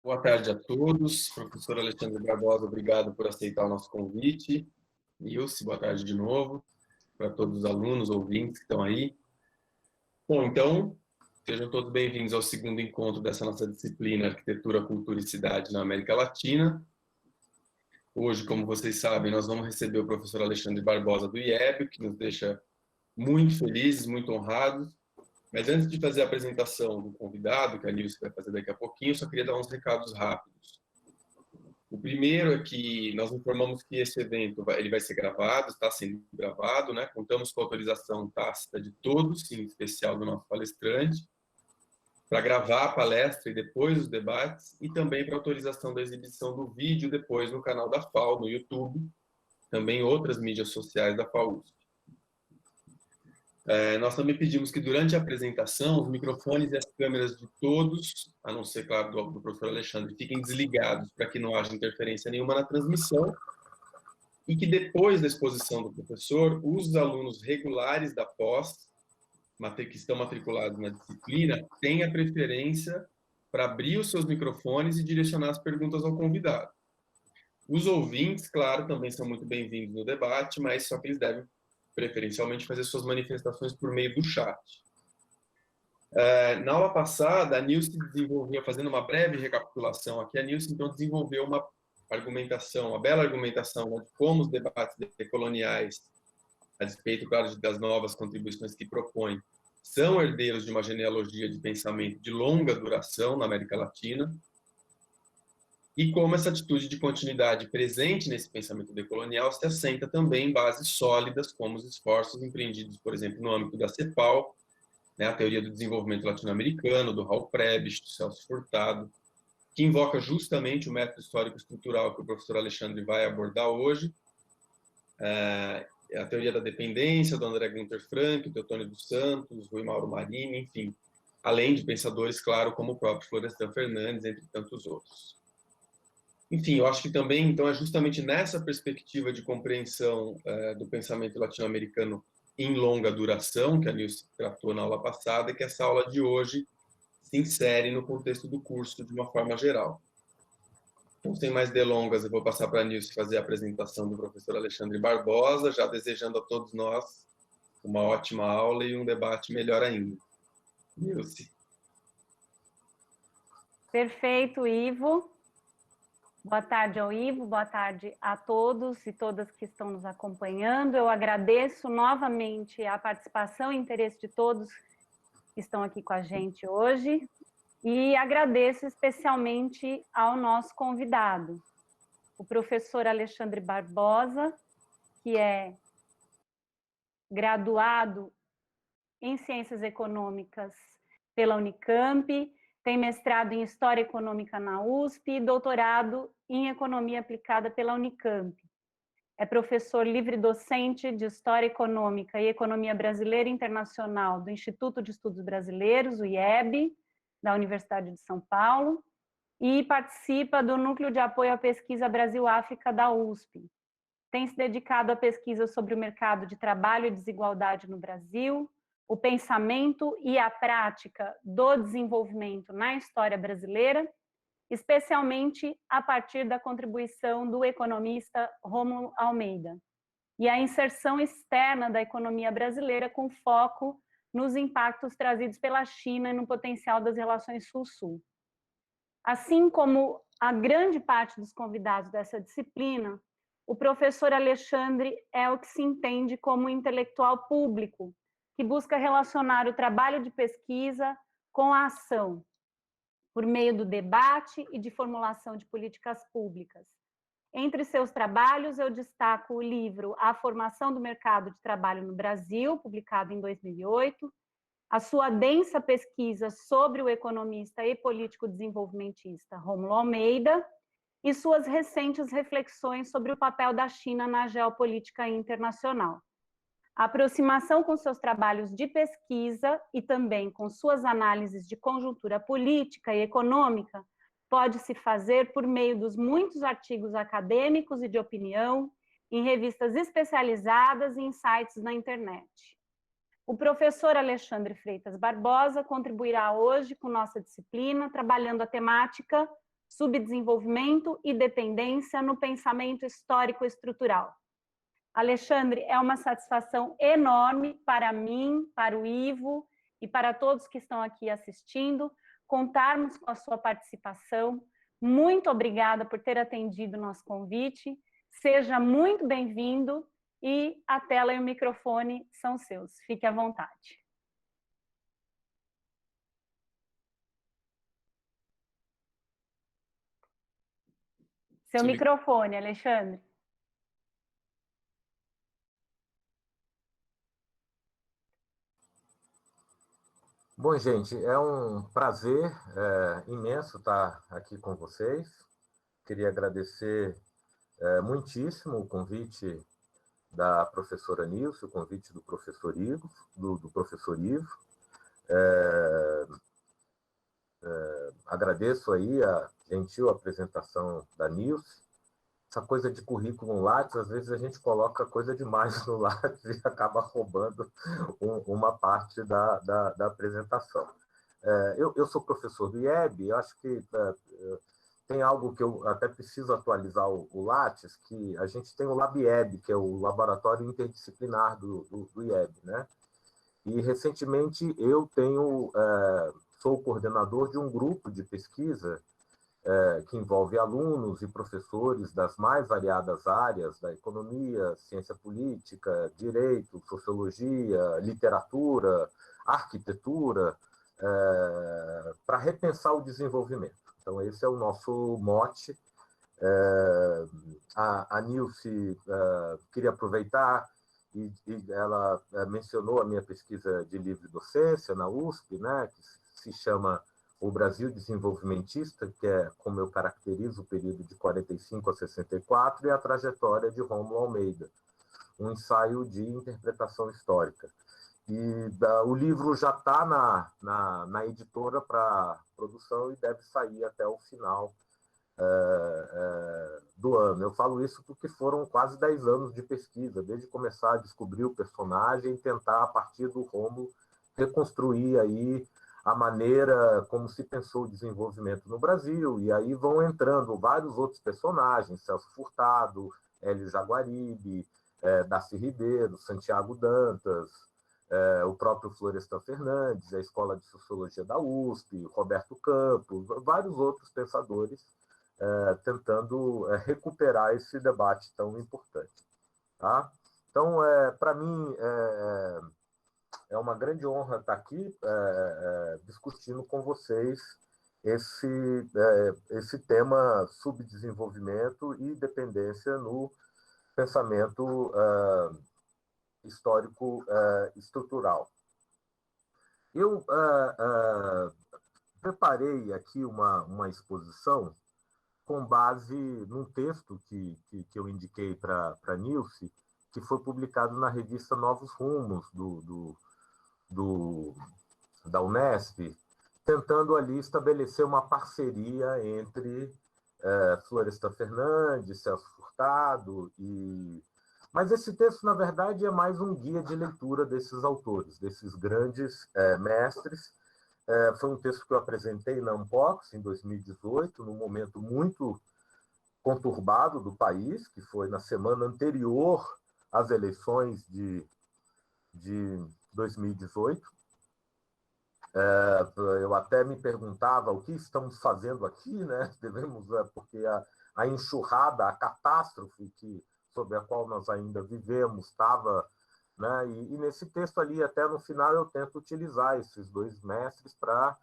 Boa tarde a todos. Professor Alexandre Barbosa, obrigado por aceitar o nosso convite. Nilce, boa tarde de novo, para todos os alunos, ouvintes que estão aí. Bom, então, sejam todos bem-vindos ao segundo encontro dessa nossa disciplina Arquitetura, Cultura e Cidade na América Latina. Hoje, como vocês sabem, nós vamos receber o professor Alexandre Barbosa do IEB, que nos deixa muito felizes, muito honrados. Mas antes de fazer a apresentação do convidado, que a Nilce vai fazer daqui a pouquinho, eu só queria dar uns recados rápidos. O primeiro é que nós informamos que esse evento ele vai ser gravado, está sendo gravado, né? Contamos com a autorização tácita de todos, em especial do nosso palestrante, para gravar a palestra e depois os debates, e também para autorização da exibição do vídeo depois no canal da FAO, no YouTube, também em outras mídias sociais da FAUSP. Nós também pedimos que durante a apresentação os microfones e as câmeras de todos, a não ser, claro, do professor Alexandre, fiquem desligados para que não haja interferência nenhuma na transmissão, e que depois da exposição do professor, os alunos regulares da pós, que estão matriculados na disciplina, tenham preferência para abrir os seus microfones e direcionar as perguntas ao convidado. Os ouvintes, claro, também são muito bem-vindos no debate, mas só que eles devem preferencialmente fazer suas manifestações por meio do chat. Na aula passada, a Nilce desenvolveu, fazendo uma breve recapitulação aqui, a Nilce então desenvolveu uma argumentação, uma bela argumentação, né, de como os debates decoloniais, a despeito, claro, das novas contribuições que propõem, são herdeiros de uma genealogia de pensamento de longa duração na América Latina, e como essa atitude de continuidade presente nesse pensamento decolonial se assenta também em bases sólidas, como os esforços empreendidos, por exemplo, no âmbito da CEPAL, né, a teoria do desenvolvimento latino-americano, do Raul Prebisch, do Celso Furtado, que invoca justamente o método histórico-estrutural que o professor Alexandre vai abordar hoje, a teoria da dependência, do André Gunther Frank, do Teotônio dos Santos, Rui Mauro Marini, enfim, além de pensadores, claro, como o próprio Florestan Fernandes, entre tantos outros. Enfim, eu acho que também, então, é justamente nessa perspectiva de compreensão do pensamento latino-americano em longa duração, que a Nilce tratou na aula passada, que essa aula de hoje se insere no contexto do curso de uma forma geral. Então, sem mais delongas, eu vou passar para a Nilce fazer a apresentação do professor Alexandre Barbosa, já desejando a todos nós uma ótima aula e um debate melhor ainda. Nilce. Perfeito, Ivo. Boa tarde ao Ivo, boa tarde a todos e todas que estão nos acompanhando. Eu agradeço novamente a participação e interesse de todos que estão aqui com a gente hoje e agradeço especialmente ao nosso convidado, o professor Alexandre Barbosa, que é graduado em Ciências Econômicas pela Unicamp, tem mestrado em História Econômica na USP e doutorado em Economia Aplicada pela Unicamp. É professor livre-docente de História Econômica e Economia Brasileira e Internacional do Instituto de Estudos Brasileiros, o IEB, da Universidade de São Paulo, e participa do Núcleo de Apoio à Pesquisa Brasil-África da USP. Tem se dedicado à pesquisa sobre o mercado de trabalho e desigualdade no Brasil, o pensamento e a prática do desenvolvimento na história brasileira, especialmente a partir da contribuição do economista Rômulo Almeida, e a inserção externa da economia brasileira com foco nos impactos trazidos pela China e no potencial das relações Sul-Sul. Assim como a grande parte dos convidados dessa disciplina, o professor Alexandre é o que se entende como intelectual público, que busca relacionar o trabalho de pesquisa com a ação, por meio do debate e de formulação de políticas públicas. Entre seus trabalhos, eu destaco o livro A Formação do Mercado de Trabalho no Brasil, publicado em 2008, a sua densa pesquisa sobre o economista e político desenvolvimentista Rômulo Almeida, e suas recentes reflexões sobre o papel da China na geopolítica internacional. A aproximação com seus trabalhos de pesquisa e também com suas análises de conjuntura política e econômica pode se fazer por meio dos muitos artigos acadêmicos e de opinião em revistas especializadas e em sites na internet. O professor Alexandre Freitas Barbosa contribuirá hoje com nossa disciplina, trabalhando a temática subdesenvolvimento e dependência no pensamento histórico estrutural. Alexandre, é uma satisfação enorme para mim, para o Ivo e para todos que estão aqui assistindo, contarmos com a sua participação. Muito obrigada por ter atendido o nosso convite. Seja muito bem-vindo e a tela e o microfone são seus. Fique à vontade. Seu microfone, Alexandre. Bom, gente, é um prazer imenso estar aqui com vocês. Queria agradecer muitíssimo o convite da professora Nilce, o convite do professor Ivo, agradeço aí a gentil apresentação da Nilce. Essa coisa de currículo Lattes, às vezes a gente coloca coisa demais no Lattes e acaba roubando uma parte da apresentação. Eu sou professor do IEB, eu acho que tem algo que eu até preciso atualizar o Lattes, que a gente tem o LabIEB, que é o Laboratório Interdisciplinar do IEB, né? E, recentemente, eu sou coordenador de um grupo de pesquisa que envolve alunos e professores das mais variadas áreas da economia, ciência política, direito, sociologia, literatura, arquitetura, para repensar o desenvolvimento. Então, esse é o nosso mote. A Nilce queria aproveitar, e ela mencionou a minha pesquisa de livre docência na USP, né, que se chama O Brasil Desenvolvimentista, que é como eu caracterizo o período de 45 a 64, e a trajetória de Rômulo Almeida, um ensaio de interpretação histórica. E o livro já está na editora para produção e deve sair até o final do ano. Eu falo isso porque foram quase 10 anos de pesquisa, desde começar a descobrir o personagem e tentar, a partir do Rômulo, reconstruir aí a maneira como se pensou o desenvolvimento no Brasil, e aí vão entrando vários outros personagens, Celso Furtado, Hélio Jaguaribe, Darcy Ribeiro, Santiago Dantas, o próprio Florestan Fernandes, a Escola de Sociologia da USP, Roberto Campos, vários outros pensadores tentando recuperar esse debate tão importante. Tá? Então, para mim, é uma grande honra estar aqui discutindo com vocês esse tema subdesenvolvimento e dependência no pensamento histórico estrutural. Eu preparei aqui uma exposição com base num texto que eu indiquei para a Nilce, que foi publicado na revista Novos Rumos, da Unesp, tentando ali estabelecer uma parceria entre Florestan Fernandes, Celso Furtado Mas esse texto, na verdade, é mais um guia de leitura desses autores, desses grandes mestres. Foi um texto que eu apresentei na Unbox em 2018, num momento muito conturbado do país, que foi na semana anterior às eleições de 2018. Eu até me perguntava o que estamos fazendo aqui, né? Porque a enxurrada, a catástrofe sobre a qual nós ainda vivemos estava, né? E nesse texto ali, até no final, eu tento utilizar esses dois mestres para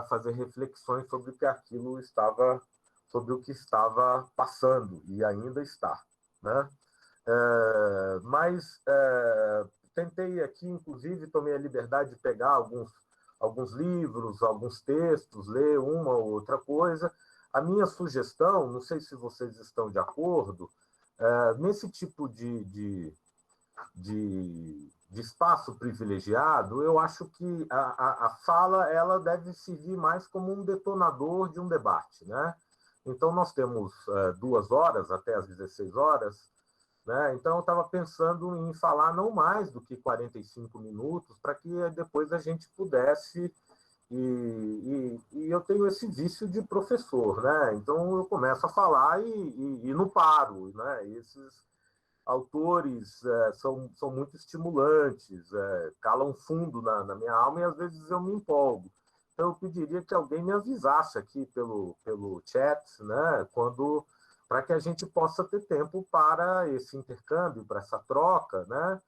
fazer reflexões sobre o que estava passando e ainda está, né? Mas tentei aqui, inclusive, tomei a liberdade de pegar alguns livros, alguns textos, ler uma ou outra coisa. A minha sugestão, não sei se vocês estão de acordo, nesse tipo de espaço privilegiado, eu acho que a fala ela deve servir mais como um detonador de um debate, né? Então, nós temos 2 horas, até às 16 horas, né? Então, eu estava pensando em falar não mais do que 45 minutos, para que depois a gente pudesse E eu tenho esse vício de professor, né? Então eu começo a falar e não paro, né? Esses autores são muito estimulantes, calam fundo na minha alma e às vezes eu me empolgo. Então eu pediria que alguém me avisasse aqui pelo chat, né? Para que a gente possa ter tempo para esse intercâmbio, para essa troca, né?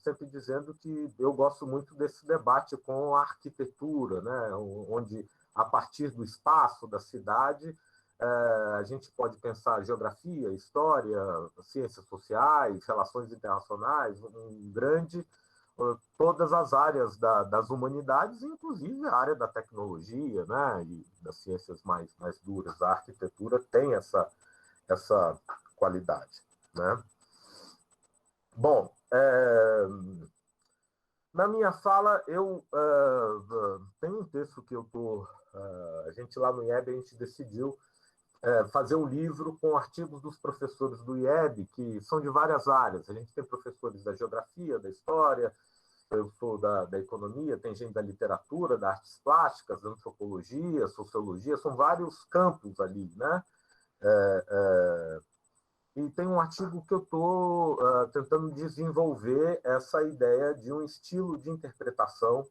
Sempre dizendo que eu gosto muito desse debate com a arquitetura, né? Onde, a partir do espaço da cidade, a gente pode pensar geografia, história, ciências sociais, relações internacionais, todas as áreas das humanidades, inclusive a área da tecnologia, né? E das ciências mais duras. A arquitetura tem essa qualidade, né? Bom, na minha fala, eu tenho um texto que eu estou... a gente lá no IEB, a gente decidiu fazer um livro com artigos dos professores do IEB, que são de várias áreas. A gente tem professores da geografia, da história, eu sou da economia, tem gente da literatura, das artes plásticas, da antropologia, sociologia, são vários campos ali, né? E tem um artigo que eu estou tentando desenvolver essa ideia de um estilo de interpretação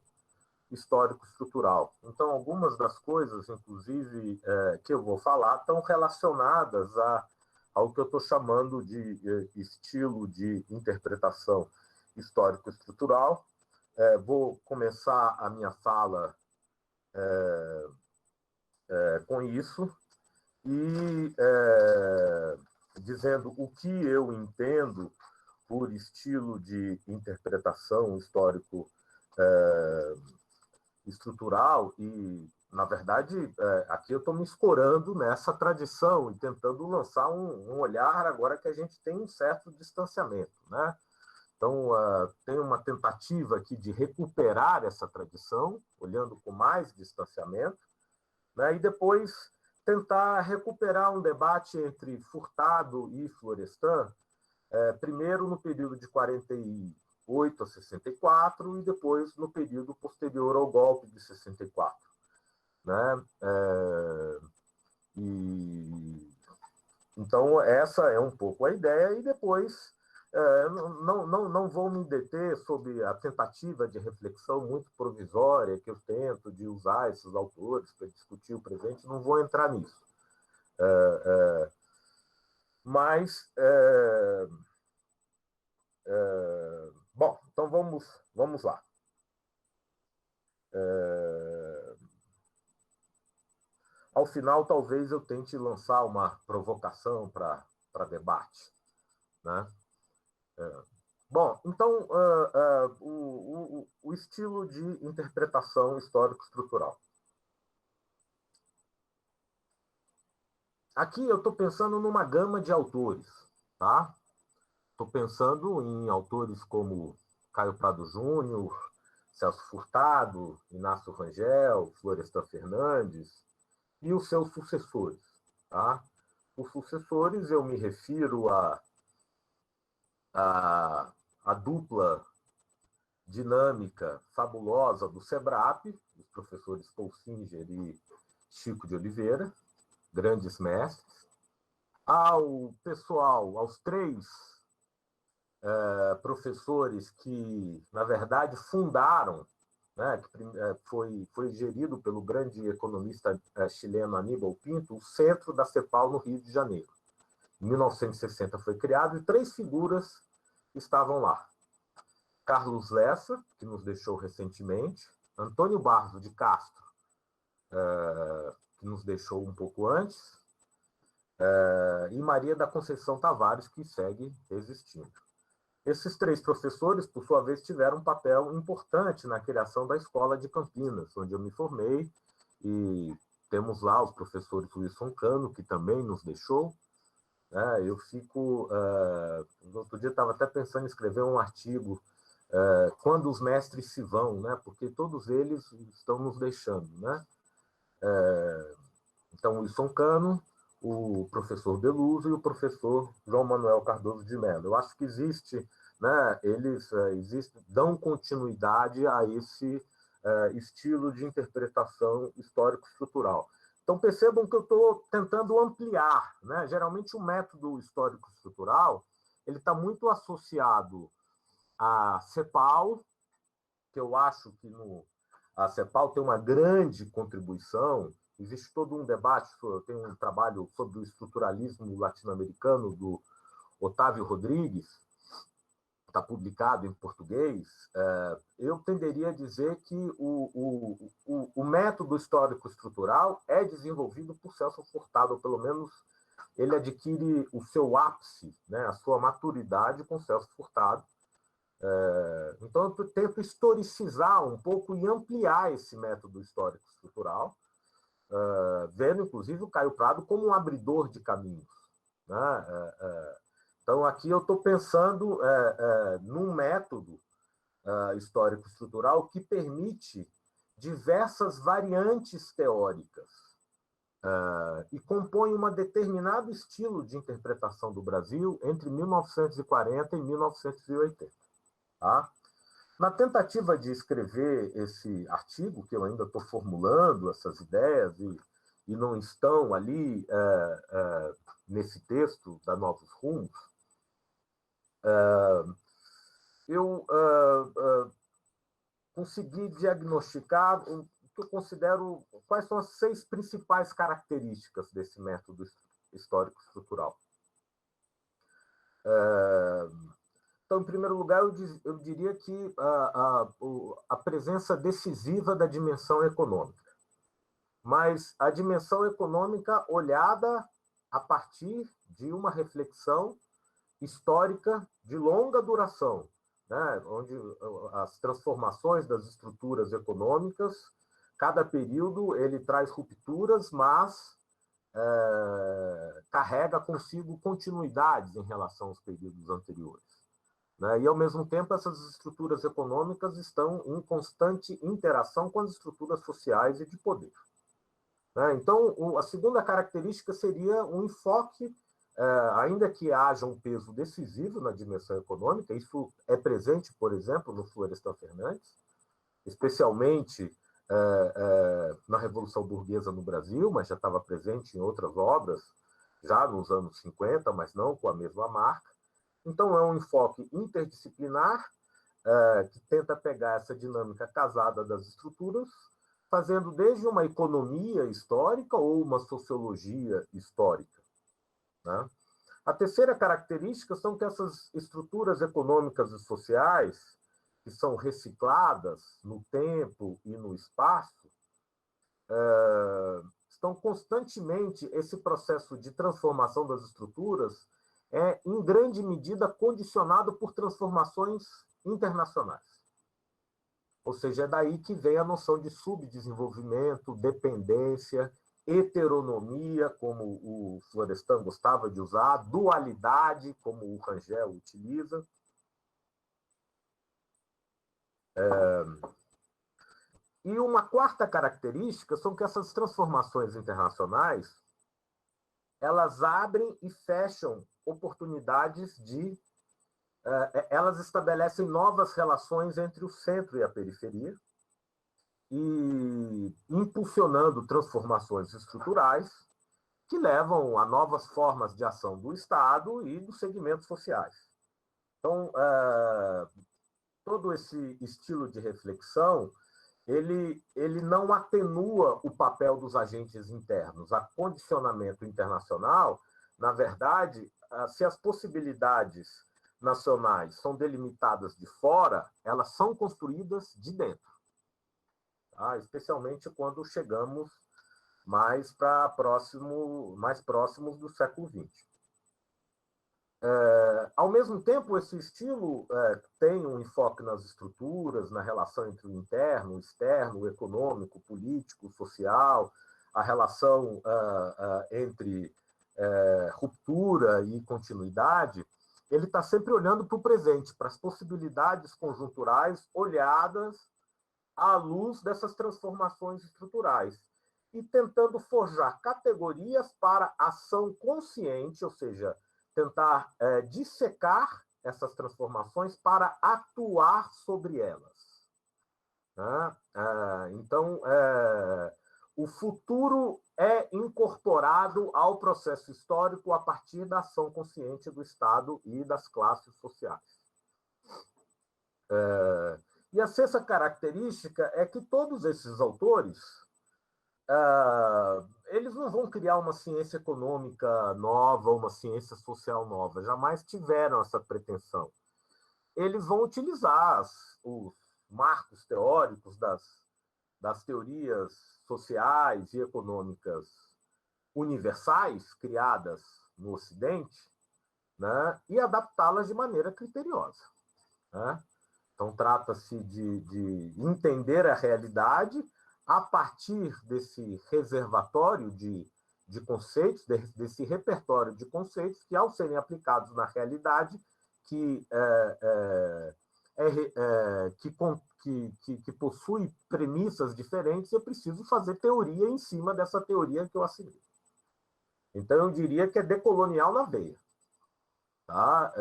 histórico-estrutural. Então, algumas das coisas, inclusive, que eu vou falar, estão relacionadas ao que eu estou chamando de estilo de interpretação histórico-estrutural. Vou começar a minha fala com isso e dizendo o que eu entendo por estilo de interpretação histórico-estrutural e, na verdade, aqui eu estou me escorando nessa tradição e tentando lançar um olhar agora que a gente tem um certo distanciamento, né? Então, tem uma tentativa aqui de recuperar essa tradição, olhando com mais distanciamento, né? E depois tentar recuperar um debate entre Furtado e Florestan, primeiro no período de 48 a 64 e depois no período posterior ao golpe de 64. Né? Então, essa é um pouco a ideia, e depois não vou me deter sobre a tentativa de reflexão muito provisória que eu tento de usar esses autores para discutir o presente, não vou entrar nisso. Mas, bom, então vamos lá. Ao final, talvez eu tente lançar uma provocação para debate, né? Bom, então, o estilo de interpretação histórico-estrutural. Aqui eu estou pensando numa gama de autores, tá? Estou pensando em autores como Caio Prado Júnior, Celso Furtado, Inácio Rangel, Florestan Fernandes e os seus sucessores, tá? Os sucessores, eu me refiro a dupla dinâmica fabulosa do SEBRAP, os professores Paul Singer e Chico de Oliveira, grandes mestres, aos três professores que, na verdade, fundaram, né, que foi gerido pelo grande economista chileno Aníbal Pinto, o centro da CEPAL no Rio de Janeiro. Em 1960 foi criado e três figuras estavam lá. Carlos Lessa, que nos deixou recentemente, Antônio Barros de Castro, que nos deixou um pouco antes, e Maria da Conceição Tavares, que segue existindo. Esses três professores, por sua vez, tiveram um papel importante na criação da Escola de Campinas, onde eu me formei, e temos lá os professores Wilson Cano, que também nos deixou. Eu fico... no outro dia estava até pensando em escrever um artigo quando os mestres se vão, né? Porque todos eles estão nos deixando, né? Então, o Wilson Cano, o professor Beluso e o professor João Manuel Cardoso de Mello. Eu acho que existe, né? Eles dão continuidade a esse estilo de interpretação histórico-estrutural. Então, percebam que eu estou tentando ampliar, né? Geralmente, o método histórico-estrutural ele está muito associado à CEPAL, que eu acho que a CEPAL tem uma grande contribuição. Existe todo um debate, tem um trabalho sobre o estruturalismo latino-americano do Otávio Rodrigues, está publicado em português. Eu tenderia a dizer que o método histórico-estrutural é desenvolvido por Celso Furtado, ou pelo menos ele adquire o seu ápice, né, a sua maturidade com Celso Furtado. Então, eu tento historicizar um pouco e ampliar esse método histórico-estrutural, vendo, inclusive, o Caio Prado como um abridor de caminhos, né? Então, aqui eu estou pensando num método histórico-estrutural que permite diversas variantes teóricas e compõe um determinado estilo de interpretação do Brasil entre 1940 e 1980. Tá? Na tentativa de escrever esse artigo, que eu ainda estou formulando essas ideias e não estão ali nesse texto da Novos Rumos, eu consegui diagnosticar o que eu considero quais são as 6 principais características desse método histórico-estrutural. Então, em primeiro lugar, eu diria que a presença decisiva da dimensão econômica, mas a dimensão econômica olhada a partir de uma reflexão histórica de longa duração, né? Onde as transformações das estruturas econômicas, cada período ele traz rupturas, mas carrega consigo continuidades em relação aos períodos anteriores, né? E, ao mesmo tempo, essas estruturas econômicas estão em constante interação com as estruturas sociais e de poder, né? Então, a segunda característica seria um enfoque, ainda que haja um peso decisivo na dimensão econômica, isso é presente, por exemplo, no Florestan Fernandes, especialmente na Revolução Burguesa no Brasil, mas já estava presente em outras obras, já nos anos 50, mas não com a mesma marca. Então, é um enfoque interdisciplinar que tenta pegar essa dinâmica casada das estruturas, fazendo desde uma economia histórica ou uma sociologia histórica, né? A terceira característica são que essas estruturas econômicas e sociais, que são recicladas no tempo e no espaço, estão constantemente, esse processo de transformação das estruturas em grande medida, condicionado por transformações internacionais. Ou seja, é daí que vem a noção de subdesenvolvimento, dependência, heteronomia, como o Florestan gostava de usar, dualidade, como o Rangel utiliza. E uma quarta característica são que essas transformações internacionais elas abrem e fecham oportunidades elas estabelecem novas relações entre o centro e a periferia, e impulsionando transformações estruturais que levam a novas formas de ação do Estado e dos segmentos sociais. Então, todo esse estilo de reflexão, ele não atenua o papel dos agentes internos. A condicionamento internacional, na verdade, se as possibilidades nacionais são delimitadas de fora, elas são construídas de dentro, tá? Especialmente quando chegamos mais próximos do século XX. Ao mesmo tempo, esse estilo tem um enfoque nas estruturas, na relação entre o interno, o externo, o econômico, o político, o social, a relação entre ruptura e continuidade. Ele está sempre olhando para o presente, para as possibilidades conjunturais olhadas à luz dessas transformações estruturais e tentando forjar categorias para ação consciente, ou seja, tentar dissecar essas transformações para atuar sobre elas. Né? Então, o futuro é incorporado ao processo histórico a partir da ação consciente do Estado e das classes sociais. E a sexta característica é que todos esses autores eles não vão criar uma ciência econômica nova, uma ciência social nova, jamais tiveram essa pretensão. Eles vão utilizar os marcos teóricos das teorias sociais e econômicas universais criadas no Ocidente, né, e adaptá-las de maneira criteriosa. Né? Então, trata-se de entender a realidade a partir desse reservatório de conceitos, desse repertório de conceitos que, ao serem aplicados na realidade, que possui premissas diferentes, eu preciso fazer teoria em cima dessa teoria que eu assinei. Então, eu diria que é decolonial na veia. Tá?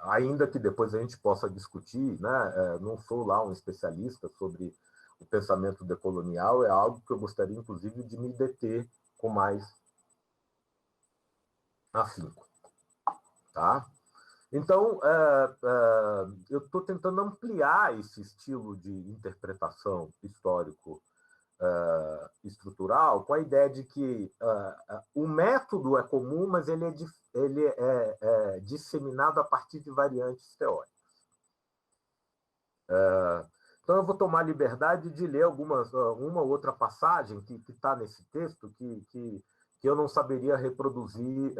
Ainda que depois a gente possa discutir, né? Não sou lá um especialista sobre o pensamento decolonial, é algo que eu gostaria, inclusive, de me deter com mais afinco. Tá? Então, eu estou tentando ampliar esse estilo de interpretação histórico estrutural com a ideia de que o método é comum, mas ele é disseminado a partir de variantes teóricas. Então, eu vou tomar a liberdade de ler uma outra passagem que está nesse texto que eu não saberia reproduzir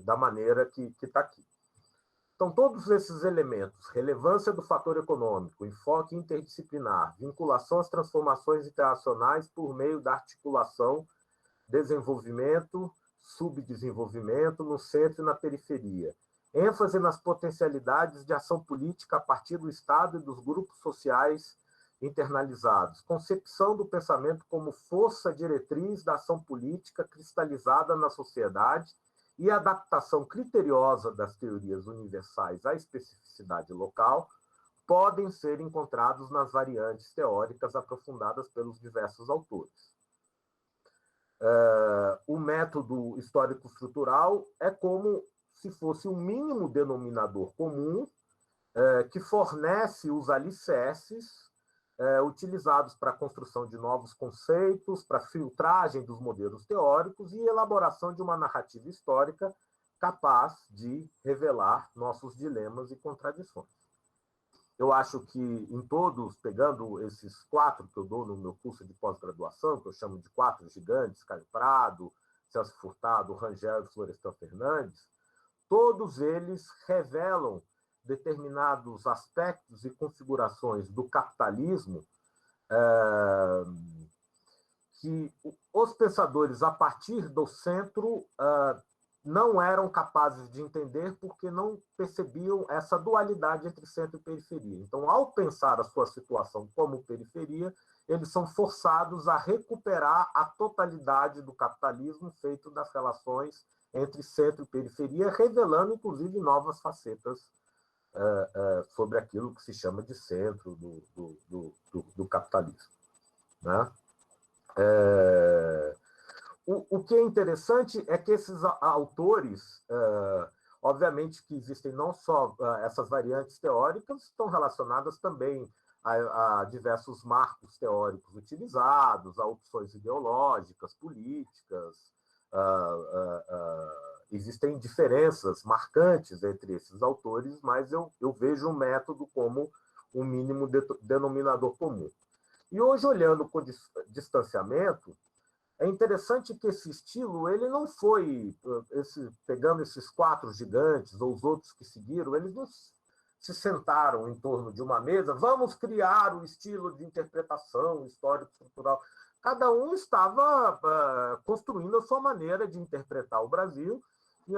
da maneira que está aqui. Então, todos esses elementos, relevância do fator econômico, enfoque interdisciplinar, vinculação às transformações internacionais por meio da articulação, desenvolvimento, subdesenvolvimento no centro e na periferia, ênfase nas potencialidades de ação política a partir do Estado e dos grupos sociais internalizados, concepção do pensamento como força diretriz da ação política cristalizada na sociedade e adaptação criteriosa das teorias universais à especificidade local, podem ser encontrados nas variantes teóricas aprofundadas pelos diversos autores. O método histórico-estrutural é como se fosse um mínimo denominador comum que fornece os alicerces utilizados para a construção de novos conceitos, para a filtragem dos modelos teóricos e elaboração de uma narrativa histórica capaz de revelar nossos dilemas e contradições. Eu acho que em todos, pegando esses 4 que eu dou no meu curso de pós-graduação, que eu chamo de 4 gigantes, Caio Prado, Celso Furtado, Rangel e Florestan Fernandes, todos eles revelam determinados aspectos e configurações do capitalismo que os pensadores, a partir do centro, não eram capazes de entender porque não percebiam essa dualidade entre centro e periferia. Então, ao pensar a sua situação como periferia, eles são forçados a recuperar a totalidade do capitalismo feito das relações entre centro e periferia, revelando, inclusive, novas facetas sobre aquilo que se chama de centro do capitalismo. Né? O que é interessante é que esses autores, obviamente que existem não só essas variantes teóricas, estão relacionadas também a diversos marcos teóricos utilizados, a opções ideológicas, políticas. Existem diferenças marcantes entre esses autores, mas eu vejo o método como um mínimo denominador comum. E hoje, olhando com distanciamento, é interessante que esse estilo ele não foi, pegando esses 4 gigantes ou os outros que seguiram, eles não se sentaram em torno de uma mesa, vamos criar um estilo de interpretação histórico-cultural. Cada um estava construindo a sua maneira de interpretar o Brasil. Em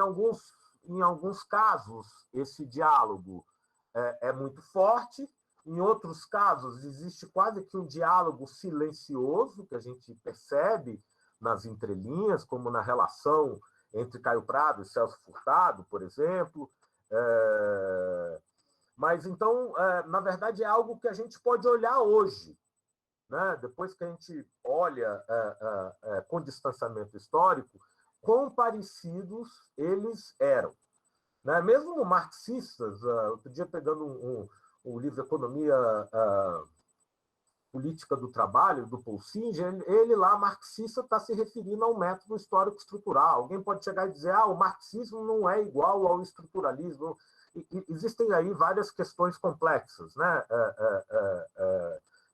alguns casos, esse diálogo é muito forte. Em outros casos, existe quase que um diálogo silencioso, que a gente percebe nas entrelinhas, como na relação entre Caio Prado e Celso Furtado, por exemplo. Mas, então, na verdade, é algo que a gente pode olhar hoje, né? Depois que a gente olha com distanciamento histórico, quão parecidos eles eram. Né? Mesmo marxistas, outro dia pegando um livro Economia Política do Trabalho, do Paul Singer, ele lá, marxista, está se referindo ao método histórico estrutural. Alguém pode chegar e dizer, o marxismo não é igual ao estruturalismo. Existem aí várias questões complexas, né?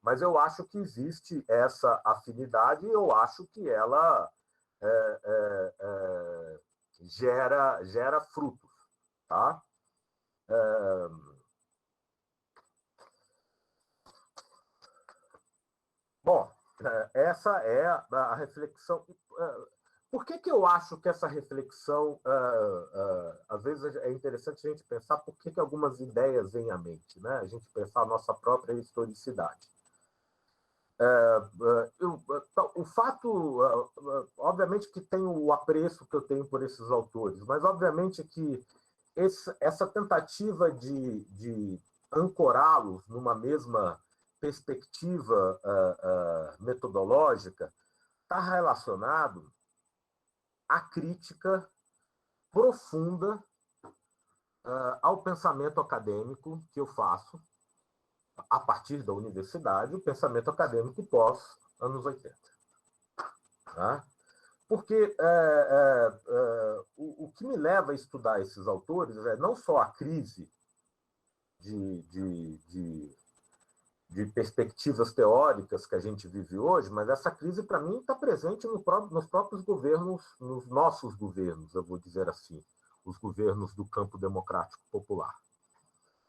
Mas eu acho que existe essa afinidade e eu acho que ela gera frutos. Tá? Bom, essa é a reflexão. Por que eu acho que essa reflexão, às vezes é interessante a gente pensar por que algumas ideias vêm à mente, né? A gente pensar a nossa própria historicidade. O fato, obviamente que tem o apreço que eu tenho por esses autores, mas obviamente que essa tentativa de ancorá-los numa mesma perspectiva metodológica está relacionado à crítica profunda ao pensamento acadêmico que eu faço a partir da universidade, o pensamento acadêmico pós anos 80. Tá? Porque o que me leva a estudar esses autores é não só a crise de perspectivas teóricas que a gente vive hoje, mas essa crise, para mim, está presente nos próprios governos, nos nossos governos, eu vou dizer assim, os governos do campo democrático popular,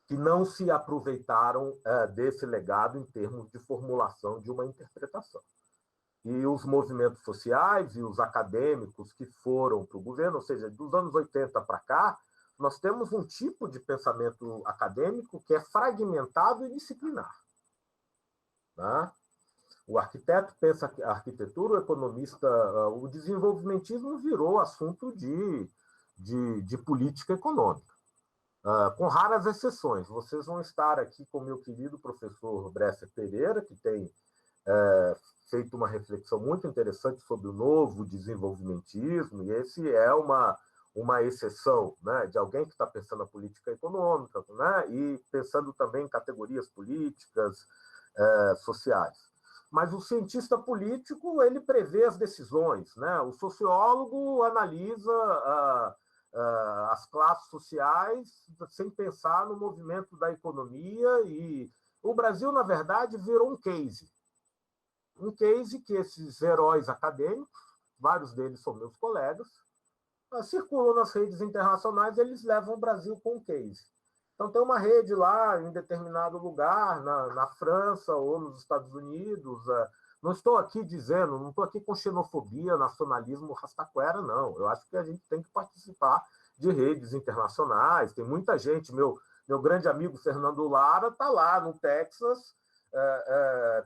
que não se aproveitaram desse legado em termos de formulação de uma interpretação. E os movimentos sociais e os acadêmicos que foram para o governo, ou seja, dos anos 80 para cá, nós temos um tipo de pensamento acadêmico que é fragmentado e disciplinar. Né? O arquiteto pensa a arquitetura, o economista, o desenvolvimentismo virou assunto de política econômica. Com raras exceções. Vocês vão estar aqui com o meu querido professor Bresser Pereira, que tem feito uma reflexão muito interessante sobre o novo desenvolvimentismo, e esse é uma exceção, né, de alguém que está pensando a política econômica, né, e pensando também em categorias políticas, sociais. Mas o cientista político, ele prevê as decisões, né? O sociólogo analisa as classes sociais sem pensar no movimento da economia, e o Brasil, na verdade, virou um case que esses heróis acadêmicos, vários deles são meus colegas, circulam nas redes internacionais, eles levam o Brasil com um case. Então, tem uma rede lá em determinado lugar, na França ou nos Estados Unidos. Não estou aqui dizendo, não estou aqui com xenofobia, nacionalismo, rastaquera, não. Eu acho que a gente tem que participar de redes internacionais. Tem muita gente, meu grande amigo Fernando Lara está lá no Texas,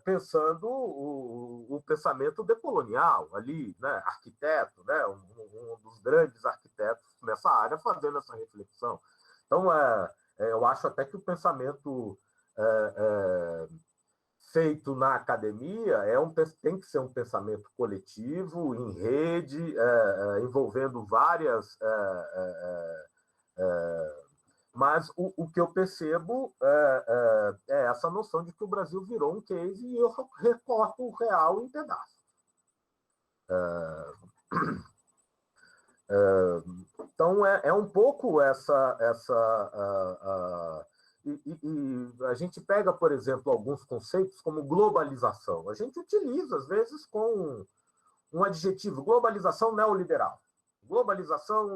pensando o pensamento decolonial ali, né? Arquiteto, né? Um dos grandes arquitetos nessa área fazendo essa reflexão. Então, eu acho até que o pensamento feito na academia tem que ser um pensamento coletivo, em rede, envolvendo várias... mas o que eu percebo é essa noção de que o Brasil virou um case e eu recorto o real em pedaços. Então, é um pouco essa e a gente pega, por exemplo, alguns conceitos como globalização. A gente utiliza, às vezes, com um adjetivo, globalização neoliberal. Globalização,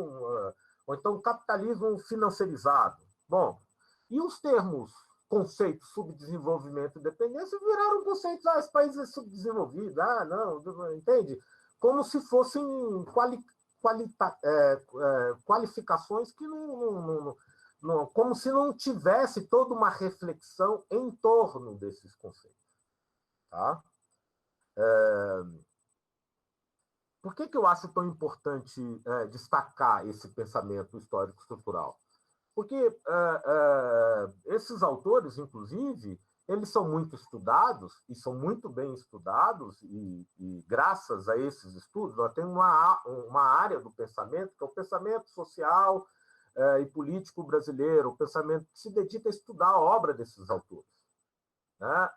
ou então capitalismo financiarizado. Bom, e os termos, conceitos, subdesenvolvimento e dependência viraram conceitos, esse país é subdesenvolvido, não, entende? Como se fossem qualificações que não, como se não tivesse toda uma reflexão em torno desses conceitos. Tá? Por que eu acho tão importante destacar esse pensamento histórico-estrutural? Porque esses autores, inclusive, eles são muito estudados, e são muito bem estudados, e graças a esses estudos, nós temos uma área do pensamento, que é o pensamento social e político brasileiro, o pensamento que se dedica a estudar a obra desses autores. Né?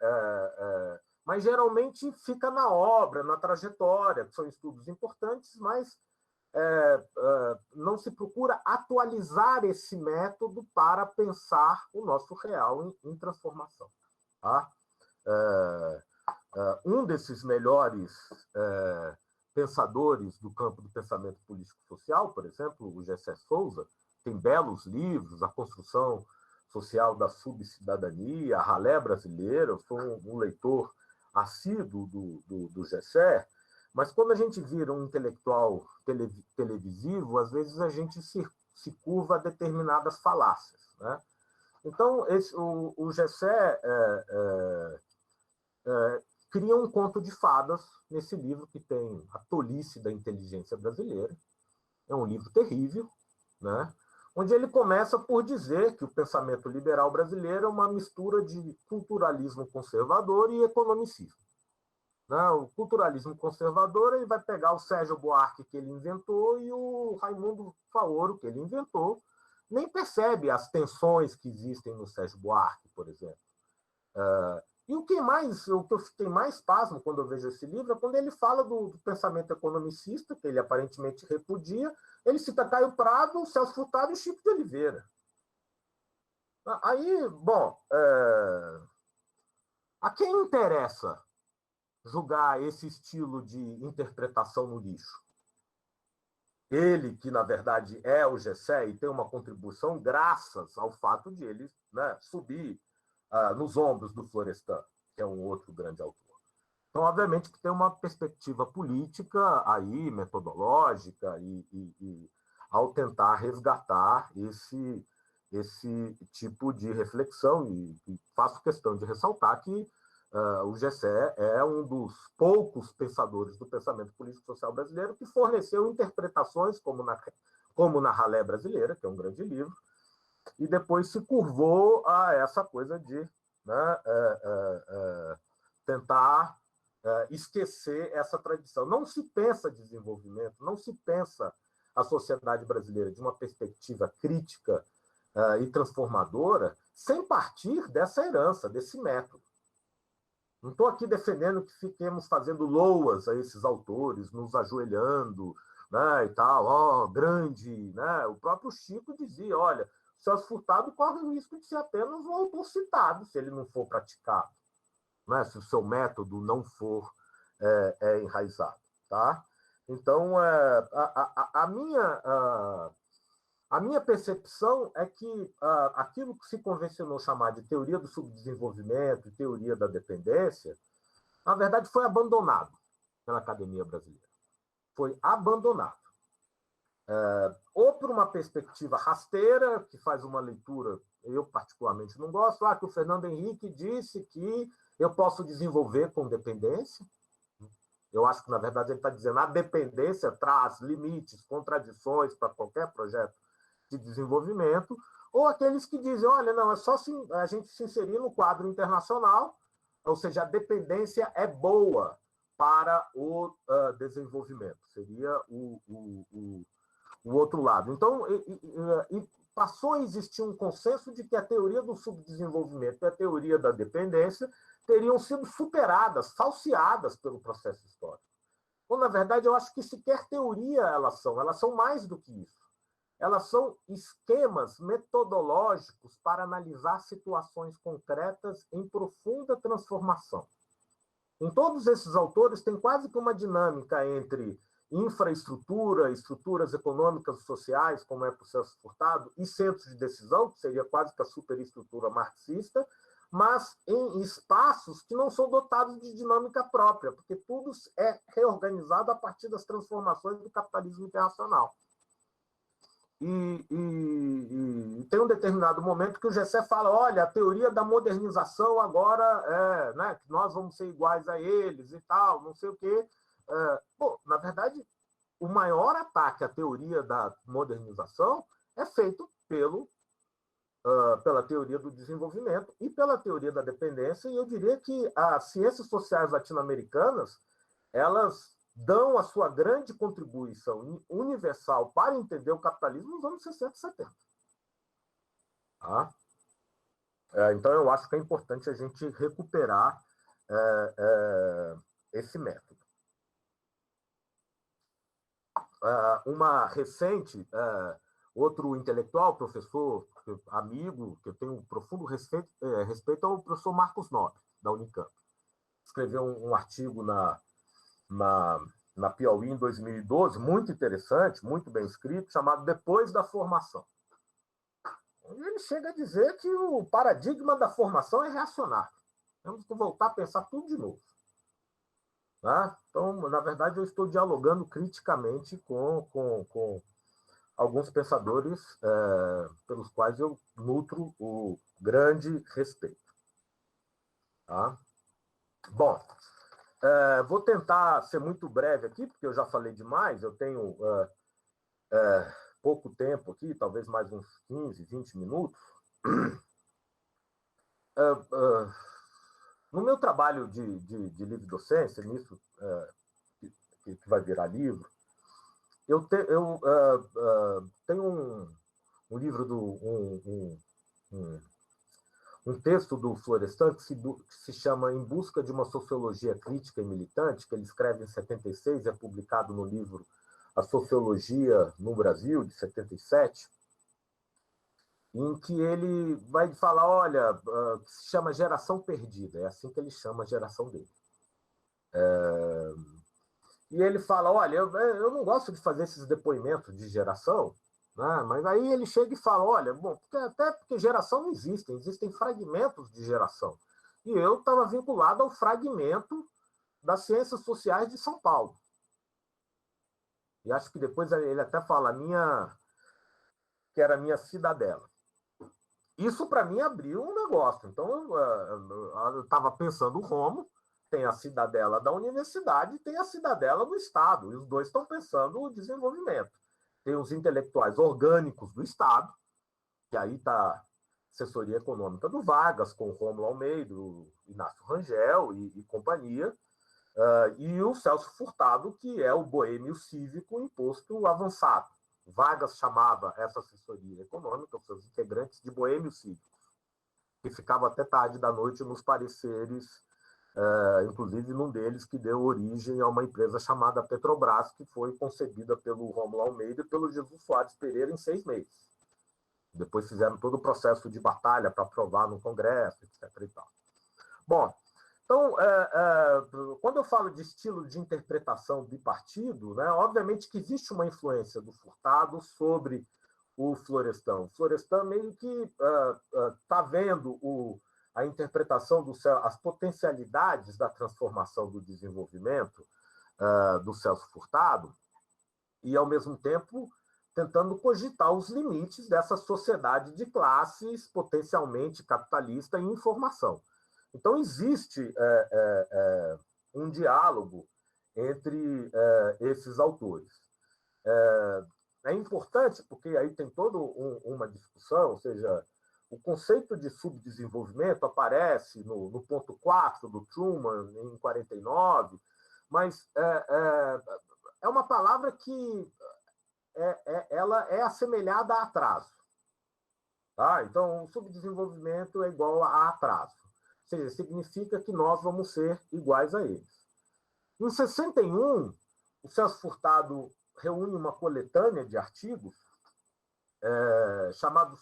Mas, geralmente, fica na obra, na trajetória, que são estudos importantes, mas não se procura atualizar esse método para pensar o nosso real em transformação. Tá? Um desses melhores pensadores do campo do pensamento político-social, por exemplo, o Gessé Souza, tem belos livros, A Construção Social da Subcidadania, A Ralé Brasileira. Eu sou um leitor assíduo do Gessé, mas quando a gente vira um intelectual televisivo, às vezes a gente se curva a determinadas falácias. Né? Então, o Gessé cria um conto de fadas nesse livro que tem A Tolice da Inteligência Brasileira. É um livro terrível, né? Onde ele começa por dizer que o pensamento liberal brasileiro é uma mistura de culturalismo conservador e economicismo. O culturalismo conservador, ele vai pegar o Sérgio Buarque, que ele inventou, e o Raimundo Faoro, que ele inventou, nem percebe as tensões que existem no Sérgio Buarque, por exemplo. E o que eu fiquei mais pasmo quando eu vejo esse livro é quando ele fala do pensamento economicista, que ele aparentemente repudia. Ele cita Caio Prado, Celso Furtado e Chico de Oliveira. Aí, bom, a quem interessa julgar esse estilo de interpretação no lixo? Ele, que na verdade é o Gessé e tem uma contribuição graças ao fato de ele, né, subir nos ombros do Florestan, que é um outro grande autor. Então, obviamente, que tem uma perspectiva política aí, metodológica, e ao tentar resgatar esse tipo de reflexão, e faço questão de ressaltar que o Gessé é um dos poucos pensadores do pensamento político-social brasileiro que forneceu interpretações, como na Ralé Brasileira, que é um grande livro, e depois se curvou a essa coisa de, né, tentar esquecer essa tradição. Não se pensa desenvolvimento, não se pensa a sociedade brasileira de uma perspectiva crítica e transformadora sem partir dessa herança, desse método. Não estou aqui defendendo que fiquemos fazendo loas a esses autores, nos ajoelhando, né, e tal, grande, né? O próprio Chico dizia, olha, o Celso Furtado corre o risco de ser apenas um autor citado, se ele não for praticado, né? Se o seu método não for enraizado. Tá? Então, a minha percepção é que aquilo que se convencionou chamar de teoria do subdesenvolvimento e teoria da dependência, na verdade, foi abandonado pela academia brasileira. Foi abandonado. Ou por uma perspectiva rasteira, que faz uma leitura, eu particularmente não gosto, que o Fernando Henrique disse que eu posso desenvolver com dependência. Eu acho que, na verdade, ele está dizendo que a dependência traz limites, contradições para qualquer projeto de desenvolvimento, ou aqueles que dizem, olha, não, é só a gente se inserir no quadro internacional, ou seja, a dependência é boa para o desenvolvimento. Seria o outro lado. Então, passou a existir um consenso de que a teoria do subdesenvolvimento e a teoria da dependência teriam sido superadas, falseadas pelo processo histórico. Então, na verdade, eu acho que sequer teoria elas são mais do que isso. Elas são esquemas metodológicos para analisar situações concretas em profunda transformação. Em todos esses autores tem quase que uma dinâmica entre infraestrutura, estruturas econômicas e sociais, como é para o Celso Furtado, e centros de decisão, que seria quase que a superestrutura marxista, mas em espaços que não são dotados de dinâmica própria, porque tudo é reorganizado a partir das transformações do capitalismo internacional. E tem um determinado momento que o Gessé fala, olha, a teoria da modernização agora né, que nós vamos ser iguais a eles e tal, não sei o quê. Na verdade, o maior ataque à teoria da modernização é feito pelo pela teoria do desenvolvimento e pela teoria da dependência, e eu diria que as ciências sociais latino-americanas, elas dão a sua grande contribuição universal para entender o capitalismo nos anos 60 e 70. Tá? Então, eu acho que é importante a gente recuperar esse método. Uma recente, outro intelectual, professor, amigo, que eu tenho um profundo respeito é o professor Marcos Nobre, da Unicamp. Escreveu um artigo na Piauí em 2012, muito interessante, muito bem escrito, chamado Depois da Formação. E ele chega a dizer que o paradigma da formação é reacionário. Temos que voltar a pensar tudo de novo. Tá? Então, na verdade, eu estou dialogando criticamente com alguns pensadores pelos quais eu nutro o grande respeito. Tá? Bom, vou tentar ser muito breve aqui, porque eu já falei demais, eu tenho pouco tempo aqui, talvez mais uns 15, 20 minutos. No meu trabalho de livre docência, nisso que vai virar livro, eu tenho um livro um texto do Florestan que se chama Em Busca de uma Sociologia Crítica e Militante, que ele escreve em 76, é publicado no livro A Sociologia no Brasil, de 77, em que ele vai falar, olha, que se chama geração perdida, é assim que ele chama a geração dele. E ele fala, olha, eu não gosto de fazer esses depoimentos de geração, né? Mas aí ele chega e fala, olha, bom, até porque geração não existe, existem fragmentos de geração. E eu estava vinculado ao fragmento das ciências sociais de São Paulo. E acho que depois ele até fala, que era a minha cidadela. Isso, para mim, abriu um negócio. Então, eu estava pensando o Romo, tem a cidadela da universidade e tem a cidadela do Estado. E os dois estão pensando o desenvolvimento. Tem os intelectuais orgânicos do Estado, que aí está a assessoria econômica do Vargas, com o Rômulo Almeida, o Inácio Rangel e companhia, e o Celso Furtado, que é o boêmio cívico imposto avançado. Vargas chamava essa assessoria econômica, os seus integrantes, de boêmios cívicos, que ficava até tarde da noite nos pareceres, inclusive num deles que deu origem a uma empresa chamada Petrobras, que foi concebida pelo Rômulo Almeida e pelo Jesus Soares Pereira em 6 meses. Depois fizeram todo o processo de batalha para aprovar no Congresso, etc. E tal. Bom, então, quando eu falo de estilo de interpretação bipartido, né, obviamente que existe uma influência do Furtado sobre o Florestan. O Florestan meio que está vendo a interpretação as potencialidades da transformação do desenvolvimento do Celso Furtado e, ao mesmo tempo, tentando cogitar os limites dessa sociedade de classes potencialmente capitalista em informação. Então, existe um diálogo entre esses autores. É importante, porque aí tem toda uma discussão, ou seja, o conceito de subdesenvolvimento aparece no ponto 4 do Truman, em 49, mas é uma palavra que ela é assemelhada a atraso. Tá? Então, o subdesenvolvimento é igual a atraso. Ou seja, significa que nós vamos ser iguais a eles. Em 61, o Celso Furtado reúne uma coletânea de artigos chamados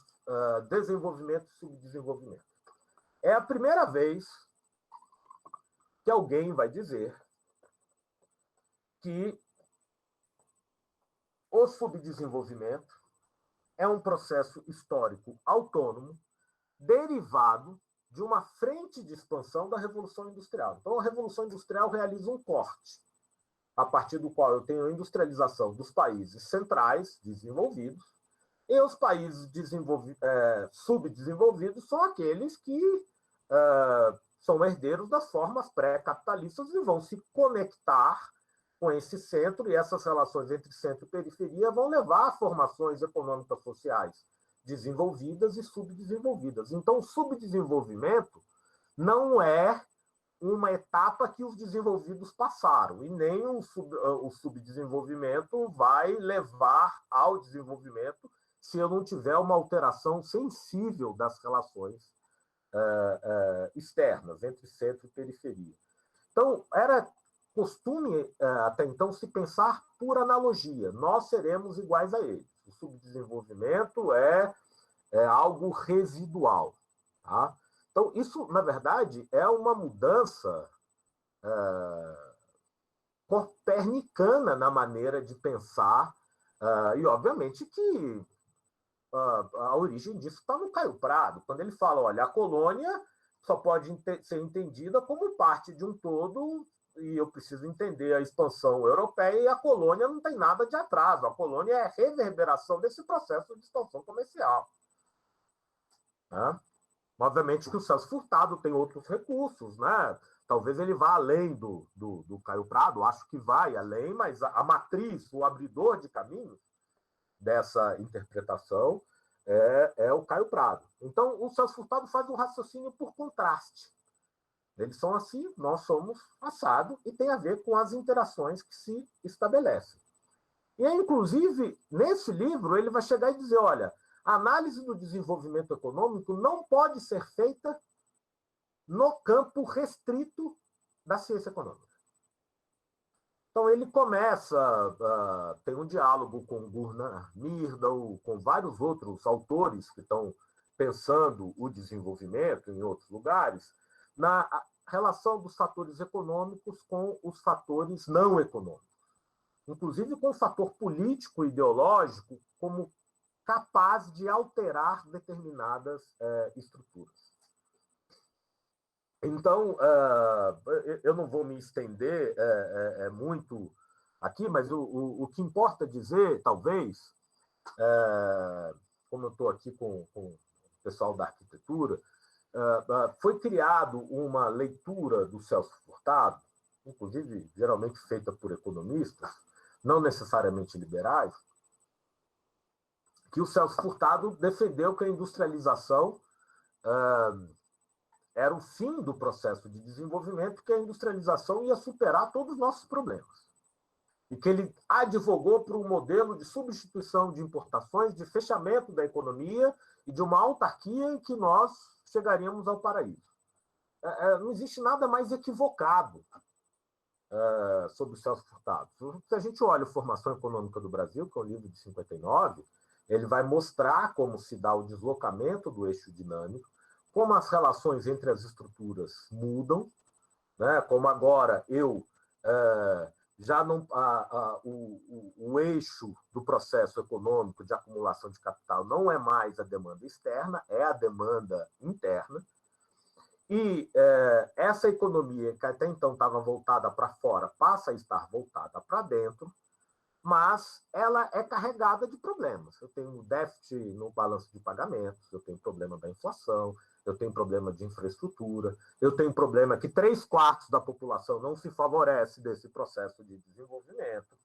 Desenvolvimento e Subdesenvolvimento. É a primeira vez que alguém vai dizer que o subdesenvolvimento é um processo histórico autônomo derivado de uma frente de expansão da Revolução Industrial. Então, a Revolução Industrial realiza um corte, a partir do qual eu tenho a industrialização dos países centrais, desenvolvidos, e os países subdesenvolvidos são aqueles que são herdeiros das formas pré-capitalistas e vão se conectar com esse centro, e essas relações entre centro e periferia vão levar a formações econômicas sociais desenvolvidas e subdesenvolvidas. Então, o subdesenvolvimento não é uma etapa que os desenvolvidos passaram, e nem o subdesenvolvimento vai levar ao desenvolvimento se eu não tiver uma alteração sensível das relações externas, entre centro e periferia. Então, era costume, até então, se pensar por analogia. Nós seremos iguais a eles. O subdesenvolvimento é algo residual. Tá? Então, isso, na verdade, é uma mudança copernicana na maneira de pensar, e, obviamente, que a origem disso está no Caio Prado, quando ele fala, olha, a colônia só pode ser entendida como parte de um todo, e eu preciso entender a expansão europeia, e a colônia não tem nada de atraso, a colônia é a reverberação desse processo de expansão comercial. Né? Obviamente que o Celso Furtado tem outros recursos, né? Talvez ele vá além do Caio Prado, acho que vai além, mas a matriz, o abridor de caminhos dessa interpretação é o Caio Prado. Então, o Celso Furtado faz um raciocínio por contraste. Eles são assim, nós somos assado, e tem a ver com as interações que se estabelecem. E, inclusive, nesse livro, ele vai chegar e dizer, olha, a análise do desenvolvimento econômico não pode ser feita no campo restrito da ciência econômica. Então, ele começa, tem um diálogo com Gunnar Myrdal, com vários outros autores que estão pensando o desenvolvimento em outros lugares, na relação dos fatores econômicos com os fatores não econômicos. Inclusive com o fator político e ideológico como capaz de alterar determinadas estruturas. Então, eu não vou me estender muito aqui, mas o que importa dizer, talvez, como eu estou aqui com o pessoal da arquitetura, foi criado uma leitura do Celso Furtado, inclusive geralmente feita por economistas, não necessariamente liberais, que o Celso Furtado defendeu que a industrialização era o fim do processo de desenvolvimento, que a industrialização ia superar todos os nossos problemas. E que ele advogou por um modelo de substituição de importações, de fechamento da economia e de uma autarquia em que nós chegaríamos ao paraíso. Não existe nada mais equivocado sobre o Celso Furtado. Se a gente olha a Formação Econômica do Brasil, que é um livro de 59, ele vai mostrar como se dá o deslocamento do eixo dinâmico, como as relações entre as estruturas mudam, né? Como agora já não o eixo do processo econômico de acumulação de capital não é mais a demanda externa, é a demanda interna. E essa economia, que até então estava voltada para fora, passa a estar voltada para dentro, mas ela é carregada de problemas. Eu tenho déficit no balanço de pagamentos, eu tenho problema da inflação, eu tenho problema de infraestrutura, eu tenho problema que 3/4 da população não se favorece desse processo de desenvolvimento,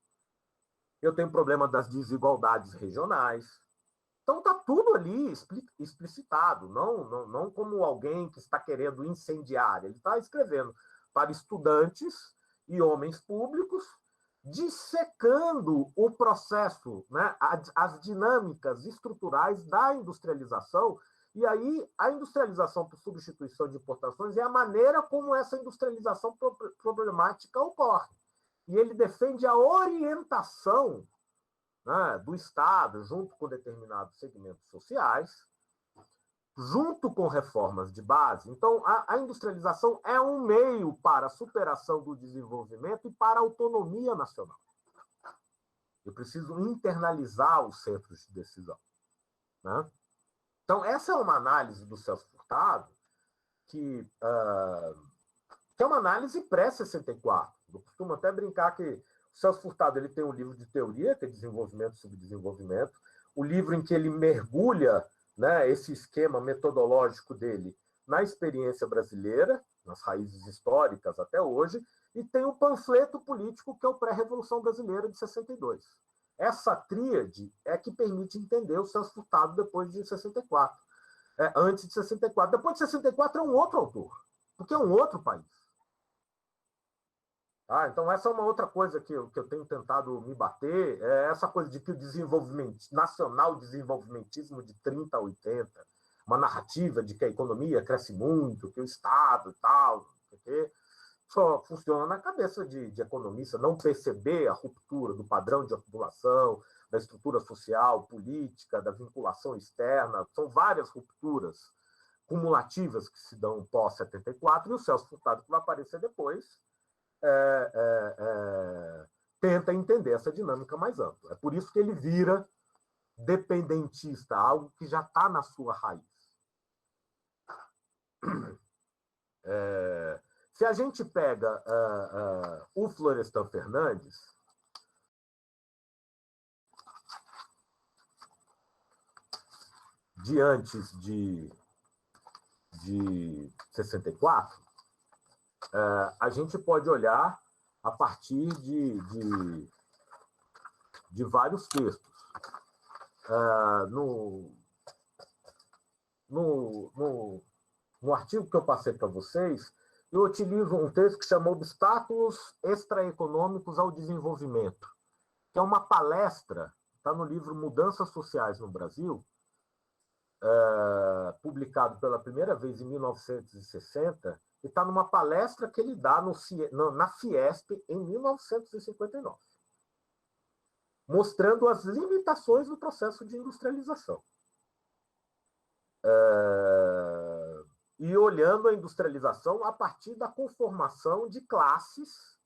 eu tenho problema das desigualdades regionais. Então, está tudo ali explicitado, não como alguém que está querendo incendiar, ele está escrevendo para estudantes e homens públicos, dissecando o processo, né, as dinâmicas estruturais da industrialização. E aí, a industrialização por substituição de importações é a maneira como essa industrialização problemática ocorre. E ele defende a orientação, né, do Estado, junto com determinados segmentos sociais, junto com reformas de base. Então, a industrialização é um meio para a superação do desenvolvimento e para a autonomia nacional. Eu preciso internalizar os centros de decisão. Né? Então, essa é uma análise do Celso Furtado, que é uma análise pré-64. Eu costumo até brincar que o Celso Furtado ele tem um livro de teoria, que é Desenvolvimento e Subdesenvolvimento, o livro em que ele mergulha, né, esse esquema metodológico dele na experiência brasileira, nas raízes históricas até hoje, e tem um panfleto político que é o Pré-Revolução Brasileira de 62. essa tríade é que permite entender o Celso Furtado depois de 64. Antes de 64. Depois de 64 é um outro autor, porque é um outro país. Então, essa é uma outra coisa que eu tenho tentado me bater, é essa coisa de que o nacional desenvolvimentismo de 30 a 80, uma narrativa de que a economia cresce muito, que o Estado e tal, só funciona na cabeça de economista, não perceber a ruptura do padrão de população, da estrutura social, política, da vinculação externa. São várias rupturas cumulativas que se dão pós-74, e o Celso Furtado, que vai aparecer depois, tenta entender essa dinâmica mais ampla. É por isso que ele vira dependentista, algo que já está na sua raiz. Se a gente pega o Florestan Fernandes, de antes de 64, a gente pode olhar a partir de vários textos. No artigo que eu passei para vocês, eu utilizo um texto que chama Obstáculos Extraeconômicos ao Desenvolvimento, que é uma palestra, está no livro Mudanças Sociais no Brasil, publicado pela primeira vez em 1960, e está numa palestra que ele dá na Fiesp em 1959, mostrando as limitações do processo de industrialização. E olhando a industrialização a partir da conformação de classes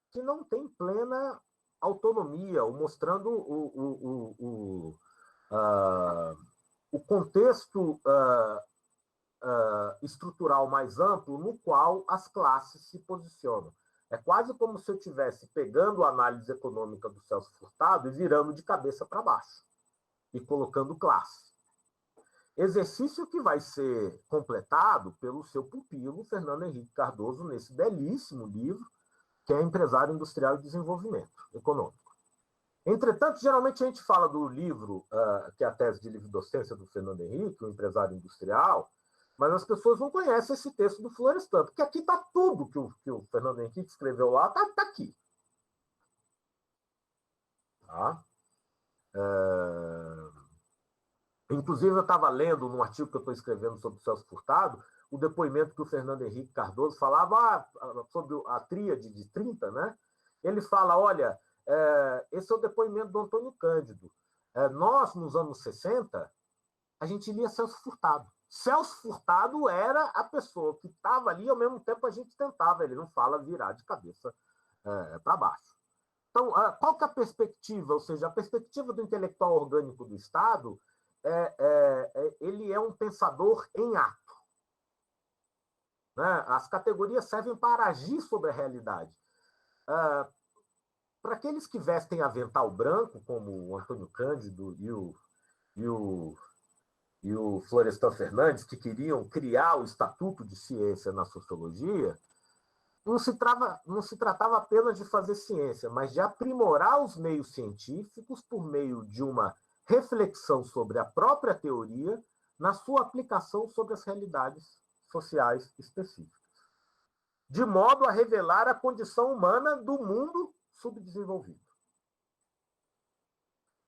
que não têm plena autonomia, ou mostrando o contexto estrutural mais amplo no qual as classes se posicionam. É quase como se eu estivesse pegando a análise econômica do Celso Furtado e virando de cabeça para baixo, e colocando classe. Exercício que vai ser completado pelo seu pupilo, Fernando Henrique Cardoso, nesse belíssimo livro, que é Empresário Industrial e Desenvolvimento Econômico. Entretanto, geralmente a gente fala do livro, que é a tese de livre-docência do Fernando Henrique, o Empresário Industrial, mas as pessoas não conhecem esse texto do Florestan, porque aqui está tudo que o Fernando Henrique escreveu lá, está aqui. Tá? Inclusive, eu estava lendo num artigo que eu estou escrevendo sobre o Celso Furtado, o depoimento que o Fernando Henrique Cardoso falava sobre a tríade de 30, né? Ele fala, olha, esse é o depoimento do Antônio Cândido. Nós, nos anos 60, a gente lia Celso Furtado. Celso Furtado era a pessoa que estava ali, ao mesmo tempo a gente tentava, ele não fala virar de cabeça para baixo. Então, qual que é a perspectiva? Ou seja, a perspectiva do intelectual orgânico do Estado, ele é um pensador em ato. Né? As categorias servem para agir sobre a realidade. Para aqueles que vestem avental branco, como o Antônio Cândido e o Florestan Fernandes, que queriam criar o Estatuto de Ciência na Sociologia, não se tratava apenas de fazer ciência, mas de aprimorar os meios científicos por meio de uma reflexão sobre a própria teoria na sua aplicação sobre as realidades sociais específicas, de modo a revelar a condição humana do mundo subdesenvolvido.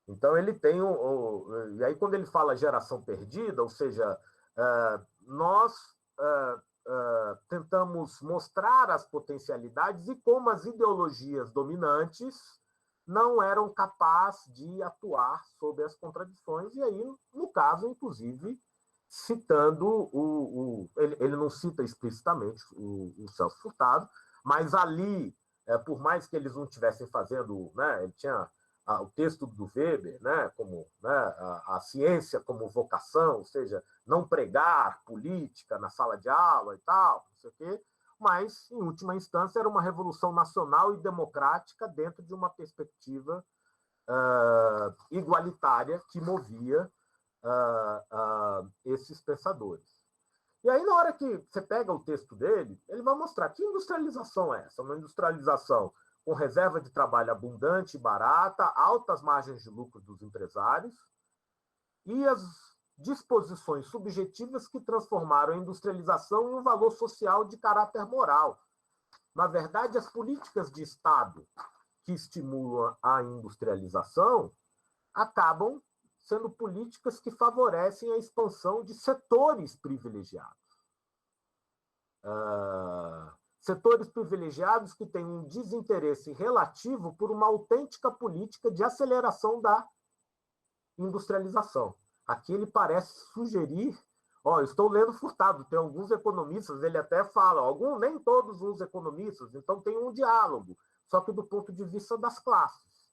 Então, ele tem e aí, quando ele fala geração perdida, ou seja, nós tentamos mostrar as potencialidades e como as ideologias dominantes não eram capazes de atuar sobre as contradições, e aí, no caso, inclusive, citando ele não cita explicitamente o Celso Furtado, mas ali, por mais que eles não estivessem fazendo, né, ele tinha o texto do Weber, né, como, né, a ciência como vocação, ou seja, não pregar política na sala de aula e tal, não sei o quê, mas, em última instância, era uma revolução nacional e democrática dentro de uma perspectiva igualitária que movia esses pensadores. E aí, na hora que você pega o texto dele, ele vai mostrar que industrialização é essa, uma industrialização com reserva de trabalho abundante e barata, altas margens de lucro dos empresários e as disposições subjetivas que transformaram a industrialização em um valor social de caráter moral. Na verdade, as políticas de Estado que estimulam a industrialização acabam sendo políticas que favorecem a expansão de setores privilegiados. Setores privilegiados que têm um desinteresse relativo por uma autêntica política de aceleração da industrialização. Aqui ele parece sugerir, estou lendo Furtado, tem alguns economistas, ele até fala, nem todos os economistas, então tem um diálogo, só que do ponto de vista das classes.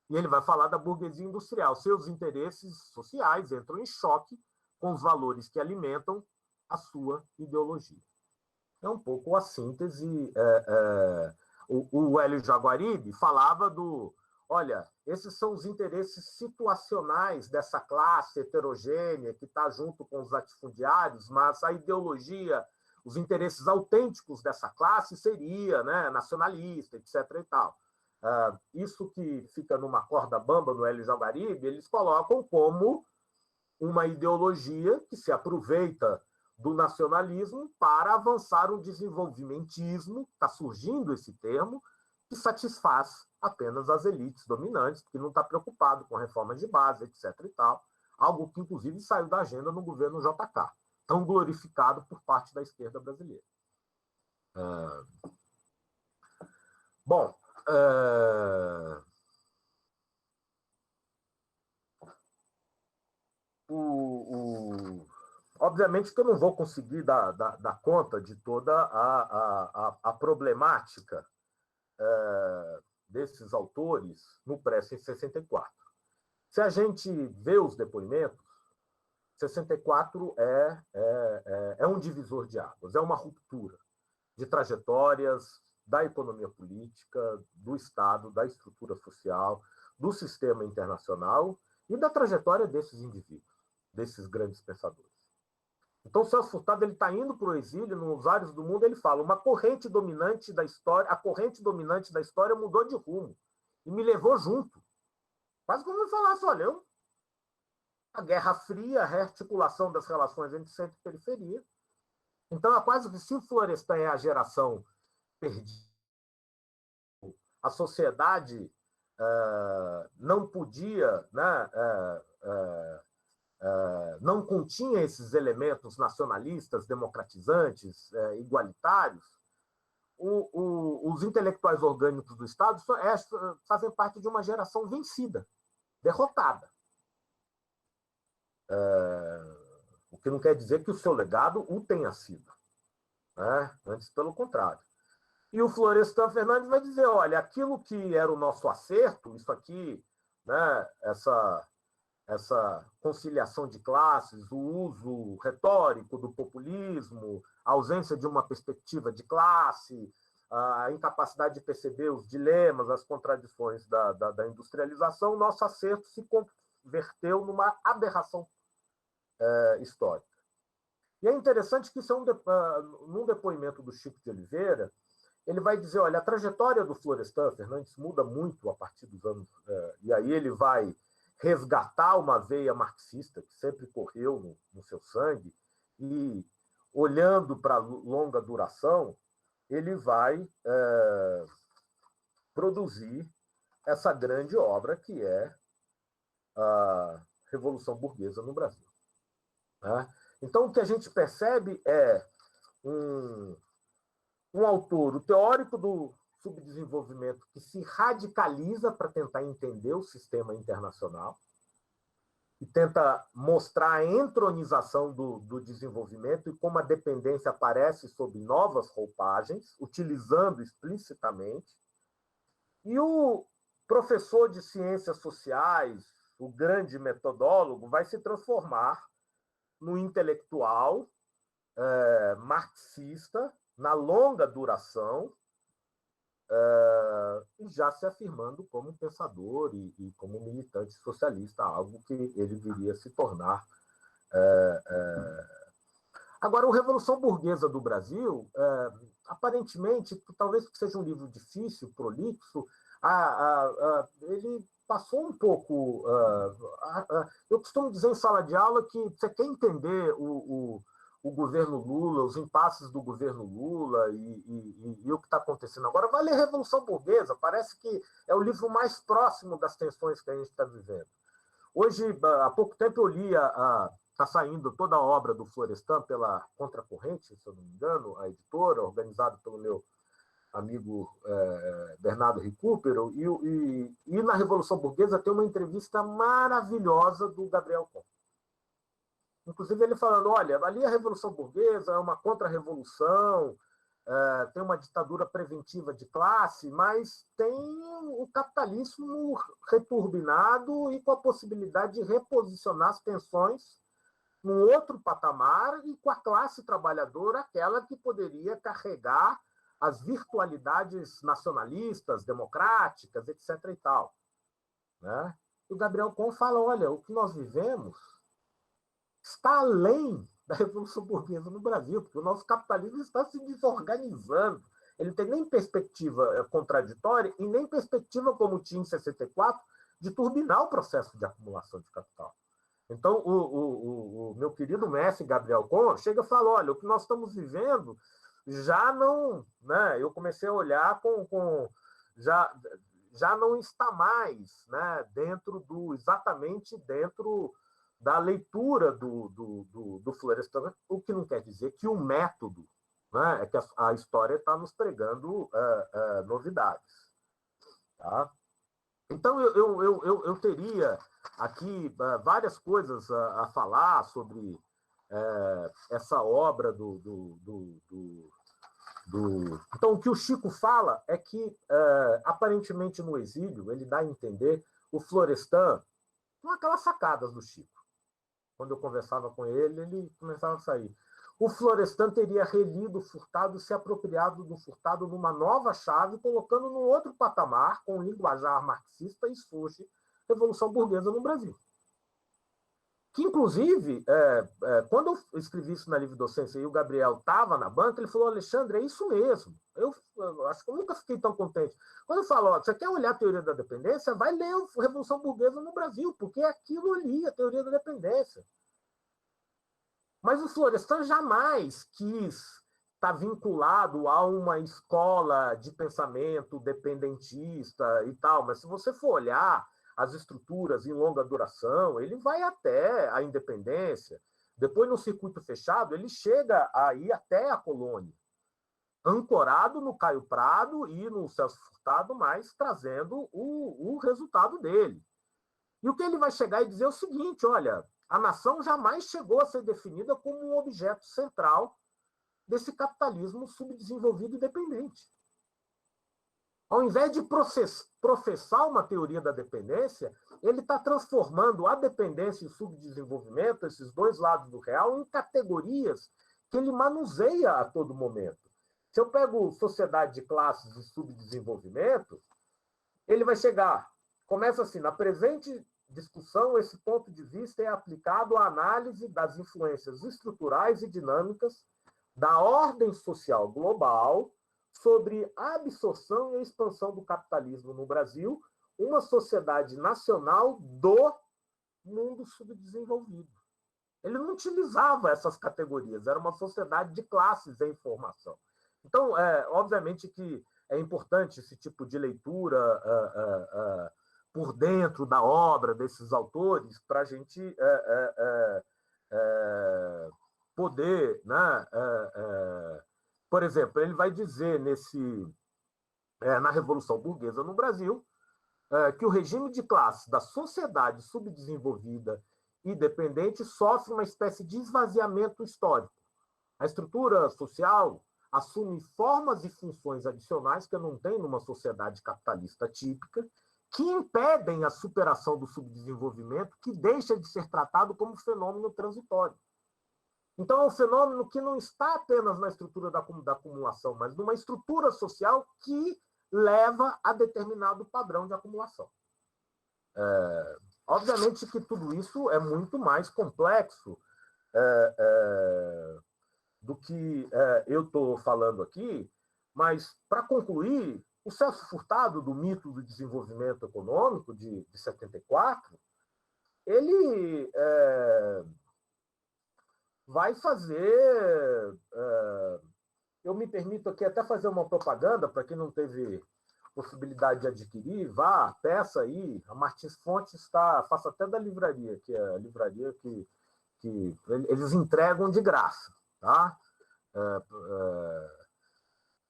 E ele vai falar da burguesia industrial. Seus interesses sociais entram em choque com os valores que alimentam a sua ideologia. É um pouco a síntese. O Hélio Jaguaribe falava esses são os interesses situacionais dessa classe heterogênea que está junto com os latifundiários, mas a ideologia, os interesses autênticos dessa classe seria, né, nacionalista, etc. e tal. Isso que fica numa corda bamba no Hélio Jaguaribe, eles colocam como uma ideologia que se aproveita do nacionalismo para avançar um desenvolvimentismo, está surgindo esse termo, que satisfaz apenas as elites dominantes, que não está preocupado com reformas de base, etc. e tal, algo que, inclusive, saiu da agenda no governo JK, tão glorificado por parte da esquerda brasileira. Bom, obviamente que eu não vou conseguir dar conta de toda a problemática desses autores no Prestes em 64. Se a gente vê os depoimentos, 64 é um divisor de águas, é uma ruptura de trajetórias da economia política, do Estado, da estrutura social, do sistema internacional e da trajetória desses indivíduos, desses grandes pensadores. Então, o Celso Furtado está indo para o exílio, nos ares do mundo, ele fala, a corrente dominante da história mudou de rumo e me levou junto. Quase como ele falasse, a Guerra Fria, a rearticulação das relações entre centro e periferia. Então, é quase que se o Florestan é a geração perdida, a sociedade não podia, não continha esses elementos nacionalistas, democratizantes, igualitários, os intelectuais orgânicos do Estado fazem parte de uma geração vencida, derrotada. O que não quer dizer que o seu legado o tenha sido. Antes, pelo contrário. E o Florestan Fernandes vai dizer, aquilo que era o nosso acerto, isso aqui, essa conciliação de classes, o uso retórico do populismo, a ausência de uma perspectiva de classe, a incapacidade de perceber os dilemas, as contradições da industrialização, o nosso acerto se converteu numa aberração histórica. E é interessante que isso num depoimento do Chico de Oliveira, ele vai dizer, a trajetória do Florestan Fernandes muda muito a partir dos anos... e aí ele vai resgatar uma veia marxista que sempre correu no seu sangue e, olhando para a longa duração, ele vai produzir essa grande obra que é a Revolução Burguesa no Brasil. Então, o que a gente percebe é um autor, o teórico do subdesenvolvimento, que se radicaliza para tentar entender o sistema internacional e tenta mostrar a entronização do desenvolvimento e como a dependência aparece sob novas roupagens, utilizando explicitamente. E o professor de ciências sociais, o grande metodólogo, vai se transformar no intelectual marxista, na longa duração, e já se afirmando como pensador e como militante socialista, algo que ele viria a se tornar Agora, o Revolução Burguesa do Brasil, aparentemente, talvez seja um livro difícil, prolixo, ele passou um pouco... eu costumo dizer em sala de aula que você quer entender o governo Lula, os impasses do governo Lula e o que está acontecendo agora, vai ler Revolução Burguesa, parece que é o livro mais próximo das tensões que a gente está vivendo. Hoje, há pouco tempo, eu li está saindo toda a obra do Florestan pela Contracorrente, se eu não me engano, a editora, organizada pelo meu amigo Bernardo Recupero, e na Revolução Burguesa tem uma entrevista maravilhosa do Gabriel Con. Inclusive ele falando, olha, ali a Revolução Burguesa é uma contra-revolução, tem uma ditadura preventiva de classe, mas tem o capitalismo returbinado e com a possibilidade de reposicionar as tensões num outro patamar e com a classe trabalhadora, aquela que poderia carregar as virtualidades nacionalistas, democráticas, etc. e tal. Né? E o Gabriel Con fala, olha, o que nós vivemos está além da Revolução Burguesa no Brasil, porque o nosso capitalismo está se desorganizando. Ele não tem nem perspectiva contraditória e nem perspectiva, como tinha em 64, de turbinar o processo de acumulação de capital. Então, o meu querido mestre Gabriel Con chega e fala, olha, o que nós estamos vivendo já não... Né, eu comecei a olhar já não está mais, né, exatamente dentro da leitura do Florestan, o que não quer dizer que o método, né, é que a história está nos pregando novidades. Tá? Então, eu teria aqui várias coisas a falar sobre essa obra Então, o que o Chico fala é que, aparentemente, no exílio, ele dá a entender o Florestan, com aquelas sacadas do Chico. Quando eu conversava com ele, ele começava a sair. O Florestan teria relido o Furtado, se apropriado do Furtado numa nova chave, colocando num outro patamar, com o linguajar marxista, e surge Revolução Burguesa no Brasil. Que, inclusive, quando eu escrevi isso na Livre Docência e o Gabriel estava na banca, ele falou, Alexandre, é isso mesmo. Eu acho que eu nunca fiquei tão contente. Quando eu falo, você quer olhar a teoria da dependência, vai ler a Revolução Burguesa no Brasil, porque é aquilo ali, a teoria da dependência. Mas o Florestan jamais quis estar vinculado a uma escola de pensamento dependentista e tal, mas se você for olhar as estruturas em longa duração, ele vai até a independência. Depois, no circuito fechado, ele chega a ir até a colônia, ancorado no Caio Prado e no Celso Furtado, mas trazendo o resultado dele. E o que ele vai chegar e dizer é o seguinte, olha, a nação jamais chegou a ser definida como um objeto central desse capitalismo subdesenvolvido e dependente. Ao invés de professar uma teoria da dependência, ele está transformando a dependência e o subdesenvolvimento, esses dois lados do real, em categorias que ele manuseia a todo momento. Se eu pego sociedade de classes e subdesenvolvimento, ele vai chegar, começa assim, na presente discussão, esse ponto de vista é aplicado à análise das influências estruturais e dinâmicas da ordem social global sobre a absorção e a expansão do capitalismo no Brasil, uma sociedade nacional do mundo subdesenvolvido. Ele não utilizava essas categorias, era uma sociedade de classes em formação. Então, obviamente que é importante esse tipo de leitura por dentro da obra desses autores para a gente poder... Né, por exemplo, ele vai dizer na Revolução Burguesa no Brasil que o regime de classes da sociedade subdesenvolvida e dependente sofre uma espécie de esvaziamento histórico. A estrutura social assume formas e funções adicionais que não tem numa sociedade capitalista típica, que impedem a superação do subdesenvolvimento, que deixa de ser tratado como fenômeno transitório. Então, é um fenômeno que não está apenas na estrutura da acumulação, mas numa estrutura social que leva a determinado padrão de acumulação. Obviamente que tudo isso é muito mais complexo. do que eu estou falando aqui, mas, para concluir, o Celso Furtado, do Mito do Desenvolvimento Econômico, de 74, ele vai fazer... eu me permito aqui até fazer uma propaganda, para quem não teve possibilidade de adquirir, vá, peça aí, a Martins Fontes está, faço até da livraria, que é a livraria que eles entregam de graça, tá?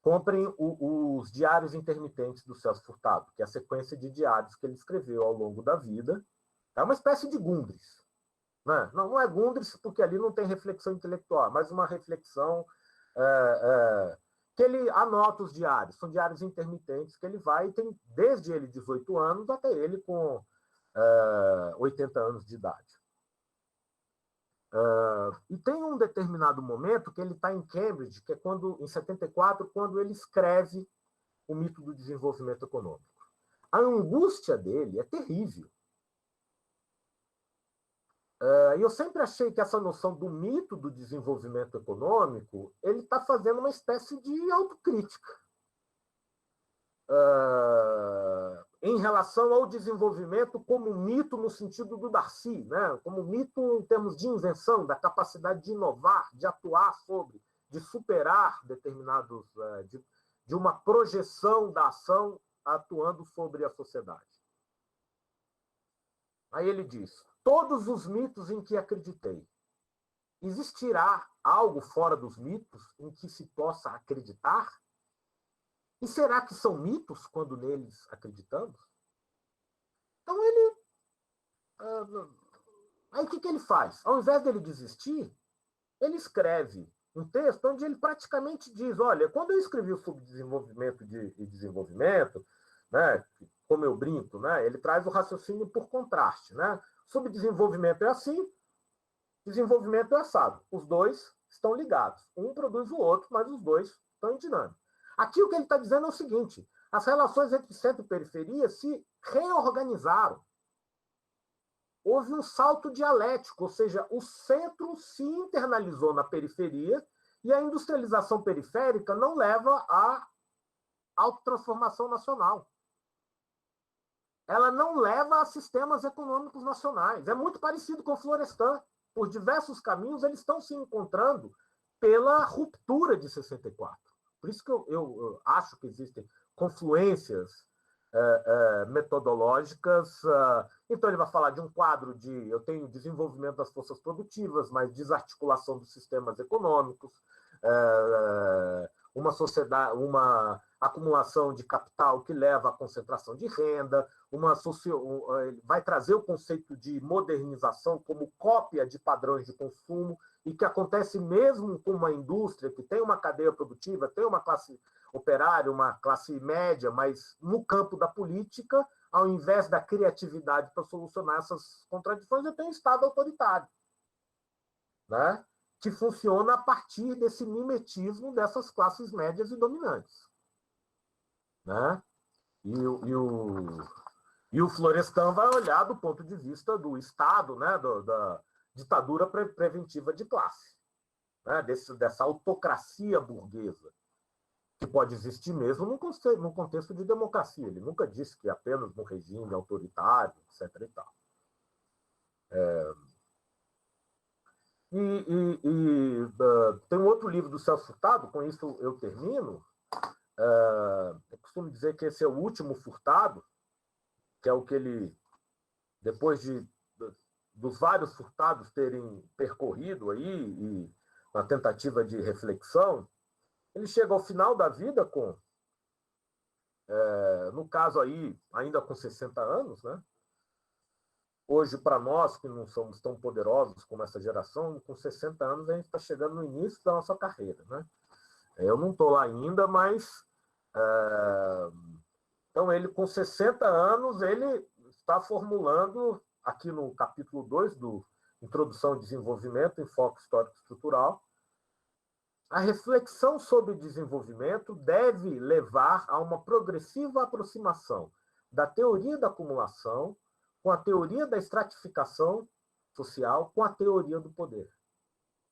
Comprem os Diários Intermitentes do Celso Furtado, que é a sequência de diários que ele escreveu ao longo da vida. É uma espécie de Gundres, né? Não é Gundres, porque ali não tem reflexão intelectual, mas uma reflexão que ele anota os diários. São diários intermitentes que ele vai e tem desde ele 18 anos até ele com 80 anos de idade. E tem um determinado momento que ele está em Cambridge, que é em 74, quando ele escreve o Mito do Desenvolvimento Econômico. A angústia dele é terrível. E eu sempre achei que essa noção do mito do desenvolvimento econômico, ele está fazendo uma espécie de autocrítica em relação ao desenvolvimento como mito no sentido do Darcy, né? Como mito em termos de invenção, da capacidade de inovar, de atuar sobre, de superar determinados... de uma projeção da ação atuando sobre a sociedade. Aí ele diz: todos os mitos em que acreditei. Existirá algo fora dos mitos em que se possa acreditar? E será que são mitos quando neles acreditamos? Então ele... Aí o que ele faz? Ao invés dele desistir, ele escreve um texto onde ele praticamente diz: olha, quando eu escrevi o Subdesenvolvimento e Desenvolvimento, né, como eu brinco, né, ele traz o raciocínio por contraste, né? Subdesenvolvimento é assim, desenvolvimento é assado. Os dois estão ligados. Um produz o outro, mas os dois estão em dinâmica. Aqui o que ele está dizendo é o seguinte: as relações entre centro e periferia se reorganizaram. Houve um salto dialético, ou seja, o centro se internalizou na periferia e a industrialização periférica não leva à autotransformação nacional. Ela não leva a sistemas econômicos nacionais. É muito parecido com o Florestan. Por diversos caminhos, eles estão se encontrando pela ruptura de 64. Por isso que eu acho que existem confluências metodológicas. Então, ele vai falar de um quadro de... Eu tenho desenvolvimento das forças produtivas, mas desarticulação dos sistemas econômicos, uma sociedade, uma acumulação de capital que leva à concentração de renda, vai trazer o conceito de modernização como cópia de padrões de consumo, e que acontece mesmo com uma indústria que tem uma cadeia produtiva, tem uma classe operária, uma classe média, mas no campo da política, ao invés da criatividade para solucionar essas contradições, eu tenho um Estado autoritário, né? Que funciona a partir desse mimetismo dessas classes médias e dominantes, né? E o Florestan vai olhar do ponto de vista do Estado, né? Da ditadura preventiva de classe, né? Dessa autocracia burguesa, que pode existir mesmo num contexto de democracia. Ele nunca disse que apenas no regime autoritário, etc. E tal. Tem um outro livro do Celso Furtado, com isso eu termino. Eu costumo dizer que esse é o último Furtado, que é o que ele, depois dos vários Furtados terem percorrido aí, e na tentativa de reflexão, ele chega ao final da vida com, no caso aí, ainda com 60 anos, né? Hoje, para nós, que não somos tão poderosos como essa geração, com 60 anos a gente está chegando no início da nossa carreira, né? Eu não estou lá ainda, mas... Então, ele, com 60 anos, ele está formulando, aqui no capítulo 2 do Introdução ao Desenvolvimento, Enfoque Histórico Estrutural, a reflexão sobre o desenvolvimento deve levar a uma progressiva aproximação da teoria da acumulação com a teoria da estratificação social, com a teoria do poder.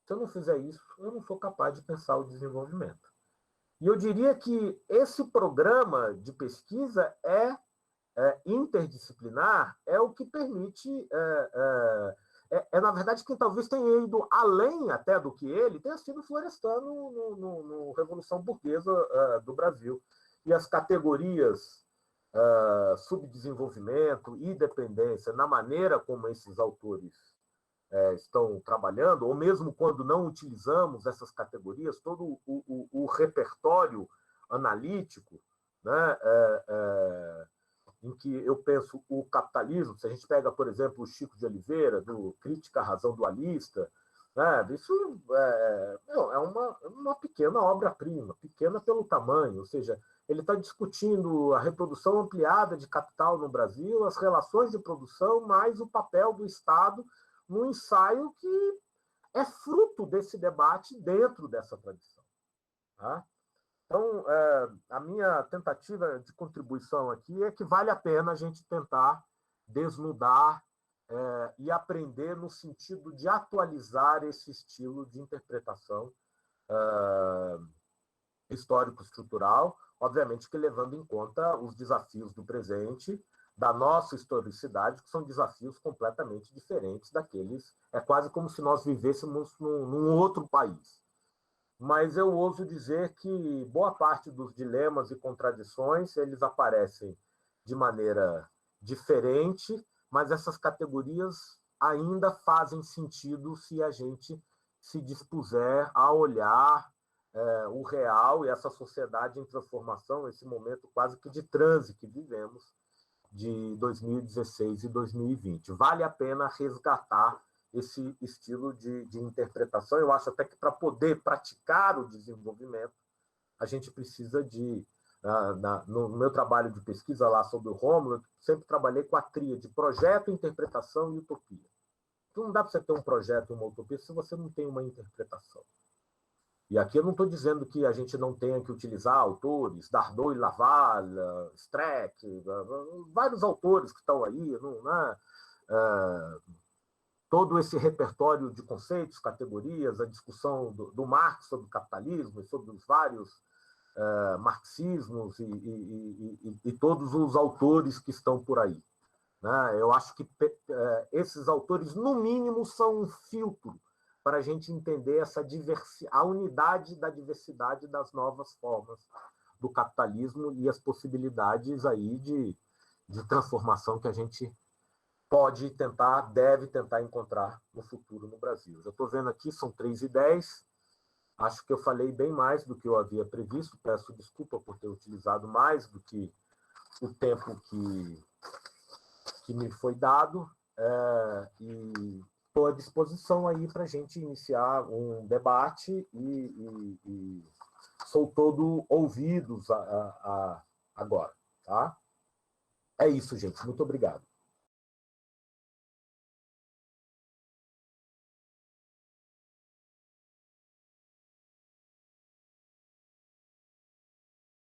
Se eu não fizer isso, eu não sou capaz de pensar o desenvolvimento. E eu diria que esse programa de pesquisa interdisciplinar, é o que permite, na verdade, quem talvez tenha ido além até do que ele, tenha sido Florestan no Revolução Burguesa do Brasil. E as categorias subdesenvolvimento e dependência, na maneira como esses autores estão trabalhando, ou mesmo quando não utilizamos essas categorias, todo o repertório analítico, né, em que eu penso o capitalismo, se a gente pega, por exemplo, o Chico de Oliveira, do Crítica à Razão Dualista, né, isso é uma pequena obra-prima, pequena pelo tamanho, ou seja, ele está discutindo a reprodução ampliada de capital no Brasil, as relações de produção, mais o papel do Estado num ensaio que é fruto desse debate dentro dessa tradição. Tá? Então, a minha tentativa de contribuição aqui é que vale a pena a gente tentar desnudar e aprender no sentido de atualizar esse estilo de interpretação histórico-estrutural, obviamente que levando em conta os desafios do presente, da nossa historicidade, que são desafios completamente diferentes daqueles. É quase como se nós vivêssemos num outro país. Mas eu ouso dizer que boa parte dos dilemas e contradições, eles aparecem de maneira diferente, mas essas categorias ainda fazem sentido se a gente se dispuser a olhar o real e essa sociedade em transformação, esse momento quase que de transe que vivemos de 2016 e 2020. Vale a pena resgatar esse estilo de interpretação. Eu acho até que para poder praticar o desenvolvimento, a gente precisa de... no meu trabalho de pesquisa lá sobre o Rômulo, eu sempre trabalhei com a tríade: projeto, interpretação e utopia. Então, não dá para você ter um projeto e uma utopia se você não tem uma interpretação. E aqui eu não estou dizendo que a gente não tenha que utilizar autores, Dardot e Laval, Streck, vários autores que estão aí, né? Todo esse repertório de conceitos, categorias, a discussão do Marx sobre o capitalismo e sobre os vários marxismos e todos os autores que estão por aí. Né? Eu acho que esses autores, no mínimo, são um filtro para a gente entender a unidade da diversidade das novas formas do capitalismo e as possibilidades aí de transformação que a gente pode tentar, deve tentar encontrar no futuro no Brasil. Já estou vendo aqui, são 3h10. Acho que eu falei bem mais do que eu havia previsto. Peço desculpa por ter utilizado mais do que o tempo que me foi dado. E estou à disposição aí para a gente iniciar um debate e sou todo ouvidos agora. Tá? É isso, gente. Muito obrigado.